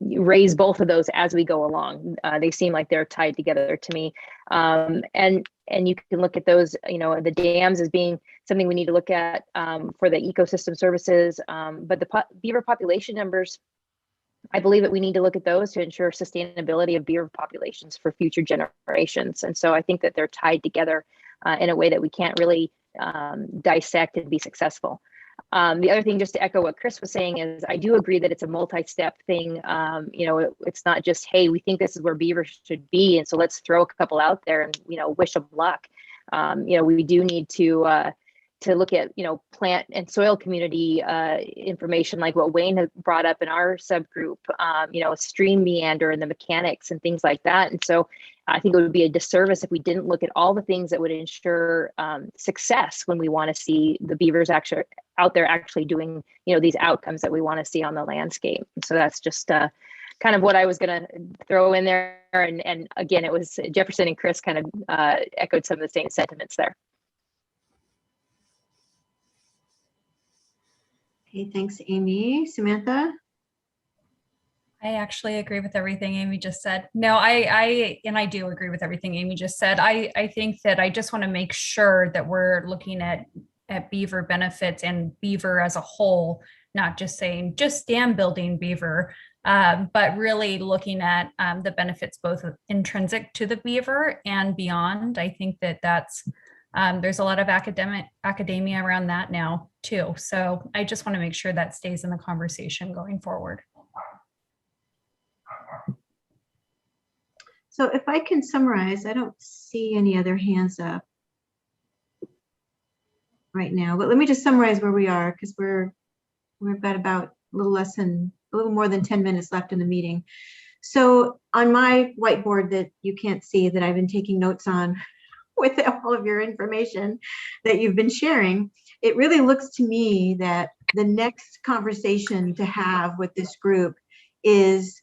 raise both of those as we go along. They seem like they're tied together to me. And you can look at those, the dams as being something we need to look at for the ecosystem services. But the beaver population numbers, I believe that we need to look at those to ensure sustainability of beaver populations for future generations. And so I think that they're tied together in a way that we can't really dissect and be successful. The other thing, just to echo what Chris was saying, is I do agree that it's a multi-step thing. It's not just, hey, we think this is where beavers should be, and so let's throw a couple out there and wish them luck. We do need to to look at, plant and soil community information, like what Wayne had brought up in our subgroup, stream meander and the mechanics and things like that. And so I think it would be a disservice if we didn't look at all the things that would ensure success when we want to see the beavers actually out there actually doing, these outcomes that we want to see on the landscape. So that's just kind of what I was going to throw in there. And again, it was Jefferson and Chris kind of echoed some of the same sentiments there. Okay, thanks, Amy. Samantha? I actually agree with everything Amy just said. No, I do agree with everything Amy just said. I think that I just want to make sure that we're looking at beaver benefits and beaver as a whole, not just saying just dam building beaver, but really looking at the benefits both intrinsic to the beaver and beyond. I think that that's there's a lot of academia around that now too. So I just want to make sure that stays in the conversation going forward. So if I can summarize, I don't see any other hands up right now, but let me just summarize where we are, because we've got about a little more than 10 minutes left in the meeting. So on my whiteboard that you can't see, that I've been taking notes on with all of your information that you've been sharing, it really looks to me that the next conversation to have with this group is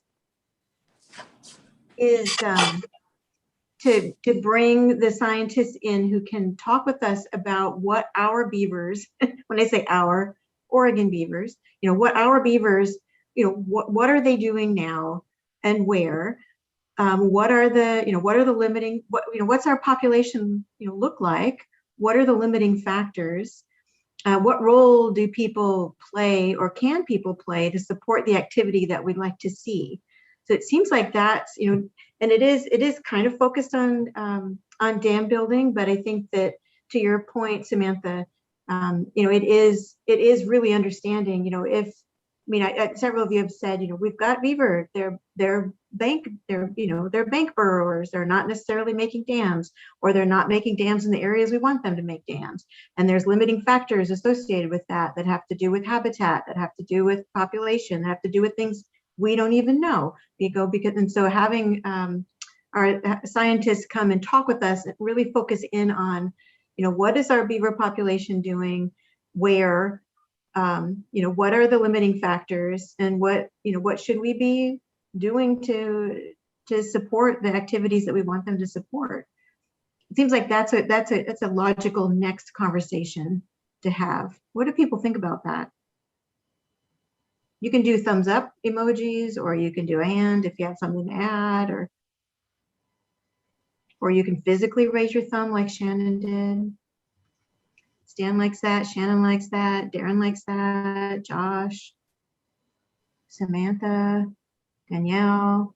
to bring the scientists in who can talk with us about what our beavers, when I say our, Oregon beavers, what our beavers, what are they doing now and where? What are the limiting, what's our population, look like? What are the limiting factors? What role do people play, or can people play, to support the activity that we'd like to see? So it seems like that's, and it is kind of focused on dam building, but I think that, to your point, Samantha, it is really understanding, several of you have said, we've got beaver, they're bank burrowers, they're not necessarily making dams, or they're not making dams in the areas we want them to make dams. And there's limiting factors associated with that have to do with habitat, that have to do with population, that have to do with things we don't even know. And so having our scientists come and talk with us, really focus in on, what is our beaver population doing, where, what are the limiting factors, and what should we be doing to support the activities that we want them to support. It seems like that's a logical next conversation to have. What do people think about that? You can do thumbs up emojis, or you can do a hand if you have something to add, or you can physically raise your thumb like Shannon did. Stan likes that, Shannon likes that, Darren likes that, Josh, Samantha, Danielle.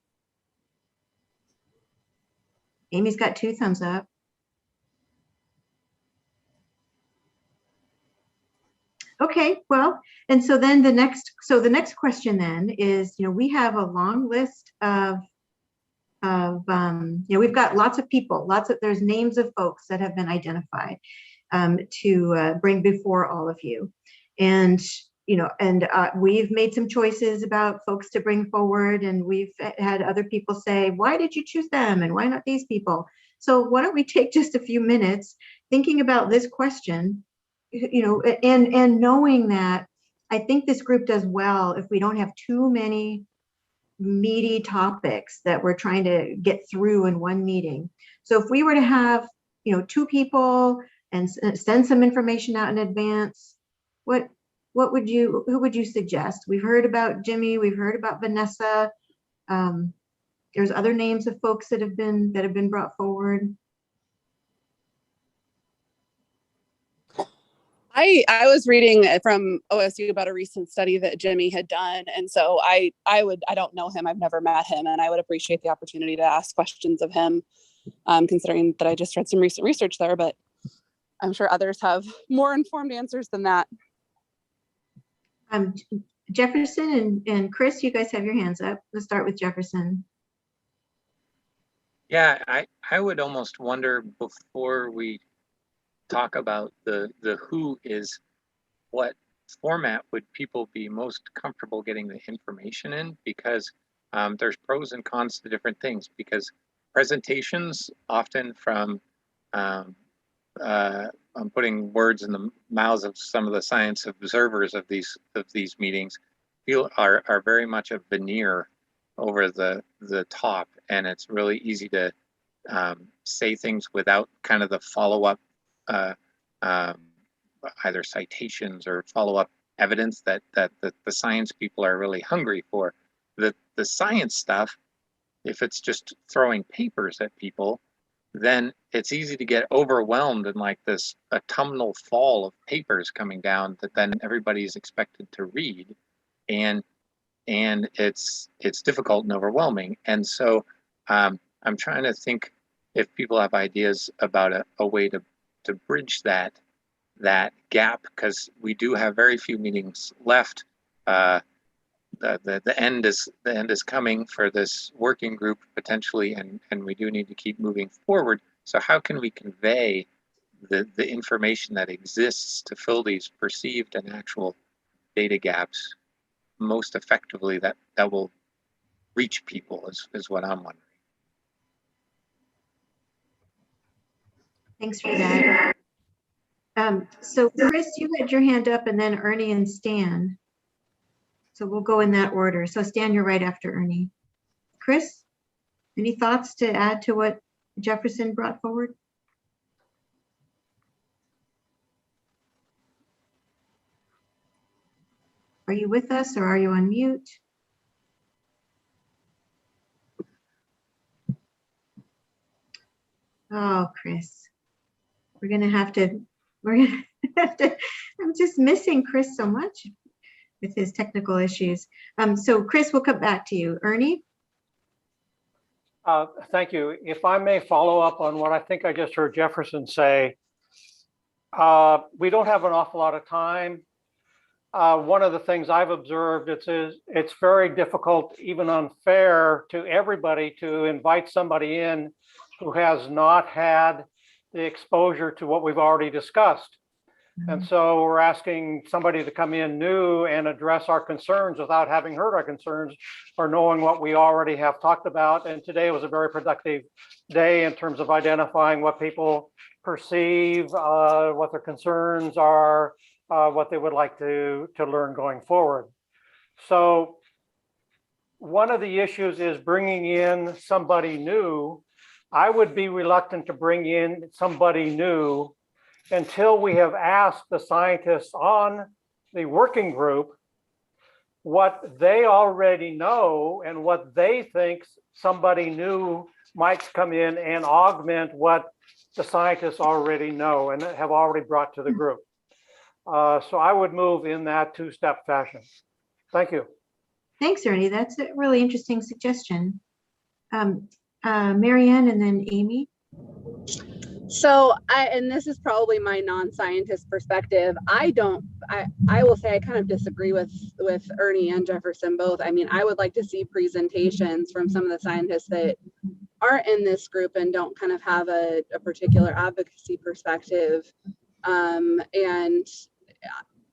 Amy's got 2 thumbs up. Okay, well, and so then the next question then is, we have a long list of we've got lots of people, there's names of folks that have been identified to bring before all of you. And, we've made some choices about folks to bring forward, and we've had other people say, why did you choose them? And why not these people? So why don't we take just a few minutes thinking about this question, and knowing that I think this group does well if we don't have too many meaty topics that we're trying to get through in one meeting. So if we were to have, 2 people and send some information out in advance, who would you suggest? We've heard about Jimmy, we've heard about Vanessa. There's other names of folks that have been brought forward. I was reading from OSU about a recent study that Jimmy had done. And so I don't know him, I've never met him, and I would appreciate the opportunity to ask questions of him, considering that I just read some recent research there, but I'm sure others have more informed answers than that. Jefferson and Chris, you guys have your hands up. Let's start with Jefferson. Yeah, I would almost wonder, before we talk about the who is what format would people be most comfortable getting the information in, because there's pros and cons to different things, because presentations often from I'm putting words in the mouths of some of the science observers of these meetings are very much a veneer over the top, and it's really easy to say things without kind of the follow-up either citations or follow-up evidence that the science people are really hungry for. The science stuff, if it's just throwing papers at people, then it's easy to get overwhelmed in like this autumnal fall of papers coming down that then everybody's expected to read, and it's difficult and overwhelming. And so I'm trying to think if people have ideas about a way to bridge that gap, because we do have very few meetings left. The end is coming for this working group potentially, and we do need to keep moving forward. So how can we convey the information that exists to fill these perceived and actual data gaps most effectively that will reach people is what I'm wondering. Thanks for that. So Chris, you had your hand up, and then Ernie and Stan. So we'll go in that order. So Stan, you're right after Ernie. Chris, any thoughts to add to what Jefferson brought forward? Are you with us, or are you on mute? Oh, Chris, we're gonna have to, I'm just missing Chris so much with his technical issues. So Chris, we'll come back to you. Ernie? Thank you. If I may follow up on what I think I just heard Jefferson say, we don't have an awful lot of time. One of the things I've observed it's very difficult, even unfair to everybody, to invite somebody in who has not had the exposure to what we've already discussed. And so we're asking somebody to come in new and address our concerns without having heard our concerns or knowing what we already have talked about. And today was a very productive day in terms of identifying what people perceive, what their concerns are, what they would like to learn going forward. So one of the issues is bringing in somebody new. I would be reluctant to bring in somebody new until we have asked the scientists on the working group what they already know and what they think somebody new might come in and augment what the scientists already know and have already brought to the group. So I would move in that two-step fashion. Thank you. Thanks, Ernie. That's a really interesting suggestion. Marianne and then Amy. So and this is probably my non-scientist perspective. I will say I kind of disagree with Ernie and Jefferson both. I mean, I would like to see presentations from some of the scientists that aren't in this group and don't kind of have a particular advocacy perspective. And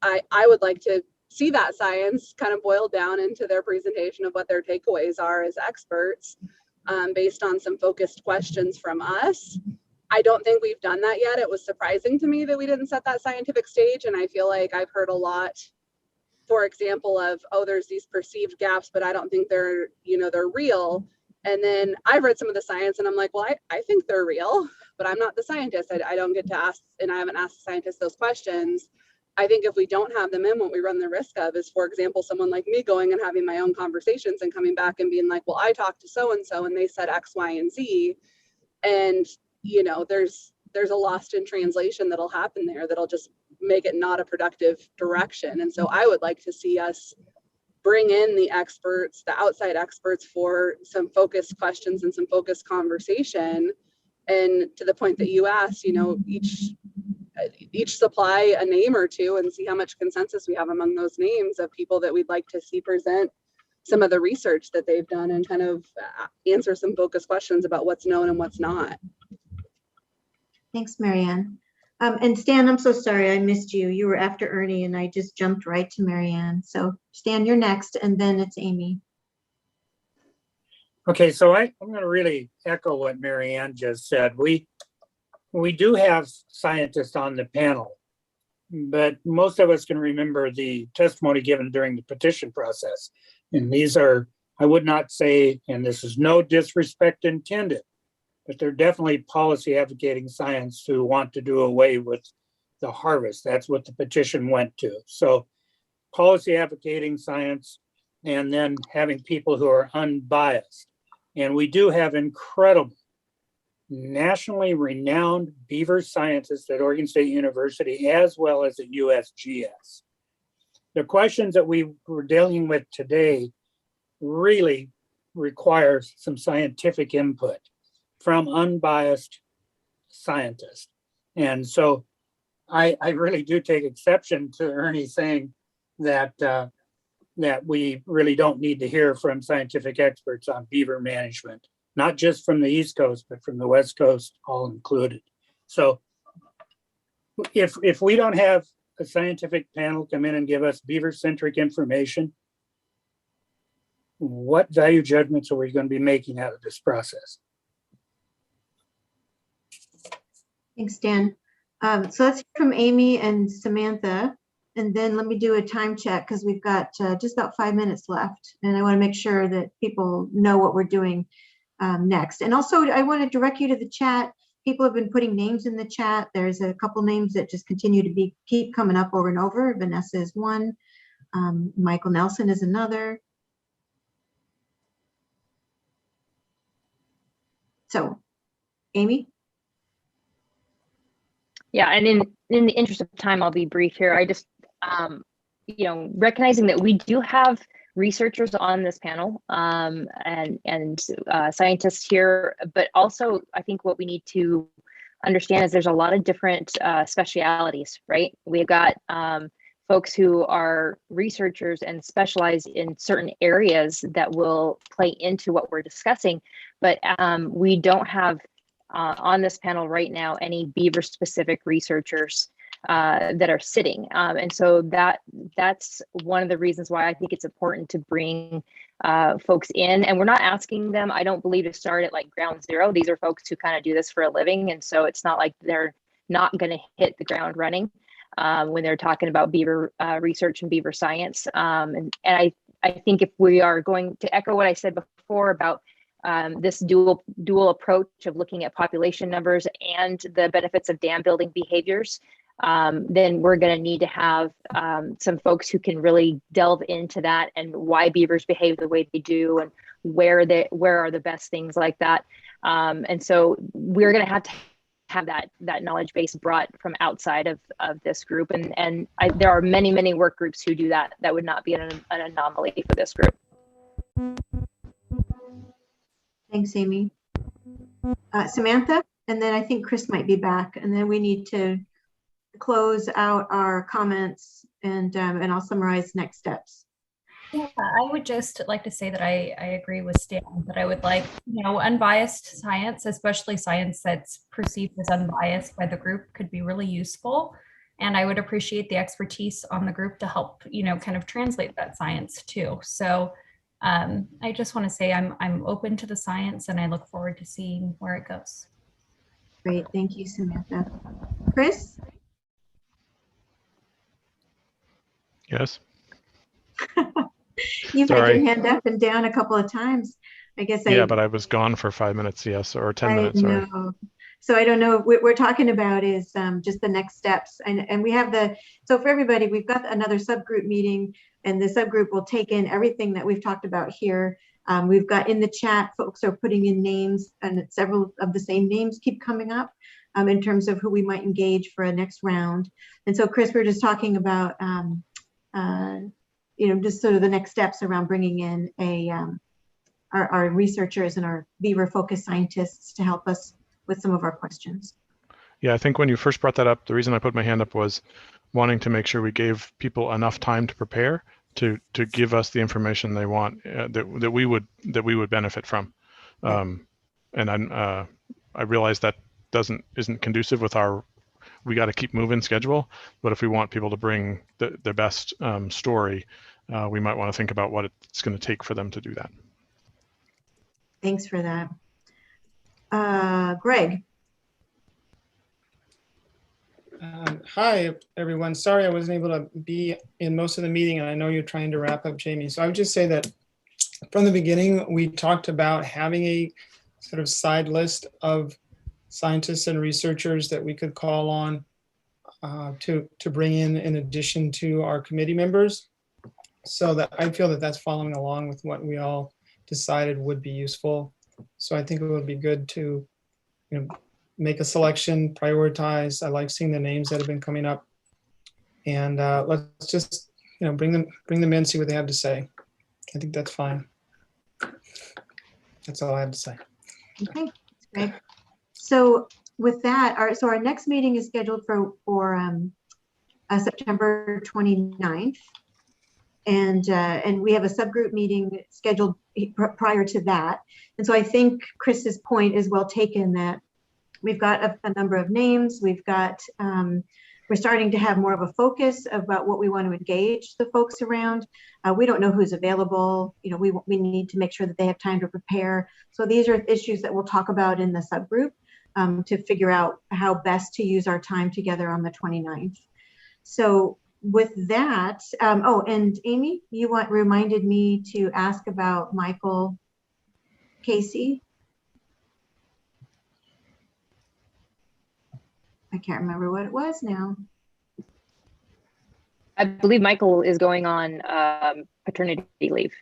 I would like to see that science kind of boiled down into their presentation of what their takeaways are as experts, based on some focused questions from us. I don't think we've done that yet. It was surprising to me that we didn't set that scientific stage. And I feel like I've heard a lot, for example, of, oh, there's these perceived gaps, but I don't think they're real. And then I've read some of the science and I'm like, well, I think they're real, but I'm not the scientist. I don't get to ask, and I haven't asked the scientists those questions. I think if we don't have them in, what we run the risk of is, for example, someone like me going and having my own conversations and coming back and being like, well, I talked to so-and-so and they said X, Y, and Z. And there's a lost in translation that'll happen there that'll just make it not a productive direction. And so I would like to see us bring in the experts, the outside experts, for some focused questions and some focused conversation. And to the point that you asked, each supply a name or two and see how much consensus we have among those names of people that we'd like to see present some of the research that they've done and kind of answer some focused questions about what's known and what's not. Thanks, Marianne. And Stan, I'm so sorry I missed you. You were after Ernie and I just jumped right to Marianne. So Stan, you're next, and then it's Amy. Okay, so I'm going to really echo what Marianne just said. We do have scientists on the panel, but most of us can remember the testimony given during the petition process. And these are, I would not say, and this is no disrespect intended, but they're definitely policy advocating science who want to do away with the harvest. That's what the petition went to. So policy advocating science, and then having people who are unbiased. And we do have incredible, nationally renowned beaver scientists at Oregon State University, as well as at USGS. The questions that we were dealing with today really requires some scientific input from unbiased scientists. And so I really do take exception to Ernie saying that that we really don't need to hear from scientific experts on beaver management, not just from the East Coast, but from the West Coast, all included. So if we don't have a scientific panel come in and give us beaver-centric information, what value judgments are we going to be making out of this process? Thanks, Dan. So let's hear from Amy and Samantha, and then let me do a time check because we've got just about 5 minutes left, and I want to make sure that people know what we're doing next. And also, I want to direct you to the chat. People have been putting names in the chat. There's a couple names that just continue to keep coming up over and over. Vanessa is one. Michael Nelson is another. So, Amy? Yeah, and in the interest of time, I'll be brief here. I just, recognizing that we do have researchers on this panel and scientists here, but also I think what we need to understand is there's a lot of different specialities, right? We've got folks who are researchers and specialize in certain areas that will play into what we're discussing, but we don't have on this panel right now any beaver specific researchers that are sitting. And so that's one of the reasons why I think it's important to bring folks in. And we're not asking them, I don't believe, to start at like ground zero. These are folks who kind of do this for a living. And so it's not like they're not going to hit the ground running when they're talking about beaver research and beaver science. And I think if we are going to echo what I said before about this dual approach of looking at population numbers and the benefits of dam building behaviors, then we're going to need to have some folks who can really delve into that and why beavers behave the way they do and where are the best things like that. And so we're going to have that knowledge base brought from outside of this group. And there are many work groups who do that. That would not be an anomaly for this group. Thanks, Amy. Samantha, and then I think Chris might be back, and then we need to close out our comments and I'll summarize next steps. Yeah, I would just like to say that I agree with Stan, that I would like, unbiased science, especially science that's perceived as unbiased by the group, could be really useful. And I would appreciate the expertise on the group to help, kind of translate that science too. So I just want to say I'm open to the science and I look forward to seeing where it goes. Great, thank you, Samantha. Chris? Yes. You've Sorry. had your hand up and down a couple of times. I guess Yeah, but I was gone for 5 minutes, yes, or 10 minutes, sorry. So I don't know, what we're talking about is just the next steps. And we have so for everybody, we've got another subgroup meeting, and the subgroup will take in everything that we've talked about here. We've got in the chat, folks are putting in names, and several of the same names keep coming up in terms of who we might engage for a next round. And so Chris, we're just talking about, just sort of the next steps around bringing in our researchers and our beaver focused scientists to help us with some of our questions. Yeah, I think when you first brought that up, the reason I put my hand up was wanting to make sure we gave people enough time to prepare to give us the information they want that we would benefit from. And I realize that isn't conducive with our we got to keep moving schedule. But if we want people to bring their best story, we might want to think about what it's going to take for them to do that. Thanks for that. Greg. Hi, everyone. Sorry I wasn't able to be in most of the meeting, and I know you're trying to wrap up, Jamie. So I would just say that from the beginning, we talked about having a sort of side list of scientists and researchers that we could call on to bring in addition to our committee members. So that I feel that that's following along with what we all decided would be useful. So I think it would be good to, make a selection, prioritize. I like seeing the names that have been coming up, and let's just, bring them in, see what they have to say. I think that's fine. That's all I have to say. Okay, that's great. So with that, our next meeting is scheduled for September 29th. And we have a subgroup meeting scheduled prior to that. And so I think Chris's point is well taken, that we've got a number of names. We've got, we're starting to have more of a focus about what we want to engage the folks around. We don't know who's available. We need to make sure that they have time to prepare. So these are issues that we'll talk about in the subgroup to figure out how best to use our time together on the 29th. So with that, oh, and Amy, you reminded me to ask about Michael Casey. I can't remember what it was now. I believe Michael is going on paternity leave.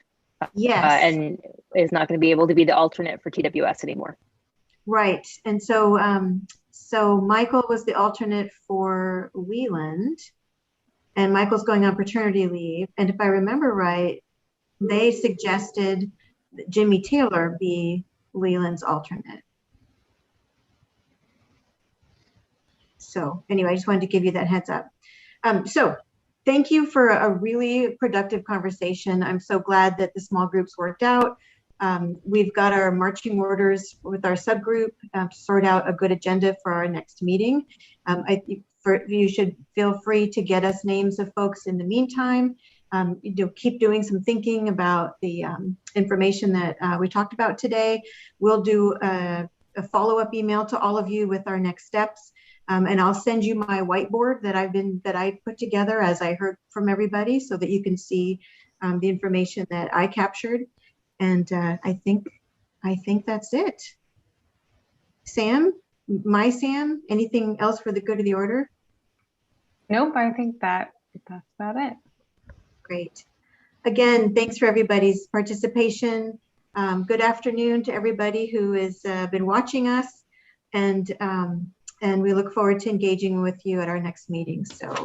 Yes. And is not going to be able to be the alternate for TWS anymore. Right. And so, so Michael was the alternate for Wieland, and Michael's going on paternity leave. And if I remember right, they suggested that Jimmy Taylor be Wieland's alternate. So anyway, I just wanted to give you that heads up. So thank you for a really productive conversation. I'm so glad that the small groups worked out. We've got our marching orders with our subgroup to sort out a good agenda for our next meeting. You should feel free to get us names of folks in the meantime. Keep doing some thinking about the information that we talked about today. We'll do a follow-up email to all of you with our next steps. And I'll send you my whiteboard that I put together as I heard from everybody, so that you can see the information that I captured. And I think that's it. Sam, anything else for the good of the order? Nope, I think that's about it. Great. Again, thanks for everybody's participation. Good afternoon to everybody who has been watching us, and we look forward to engaging with you at our next meeting. So.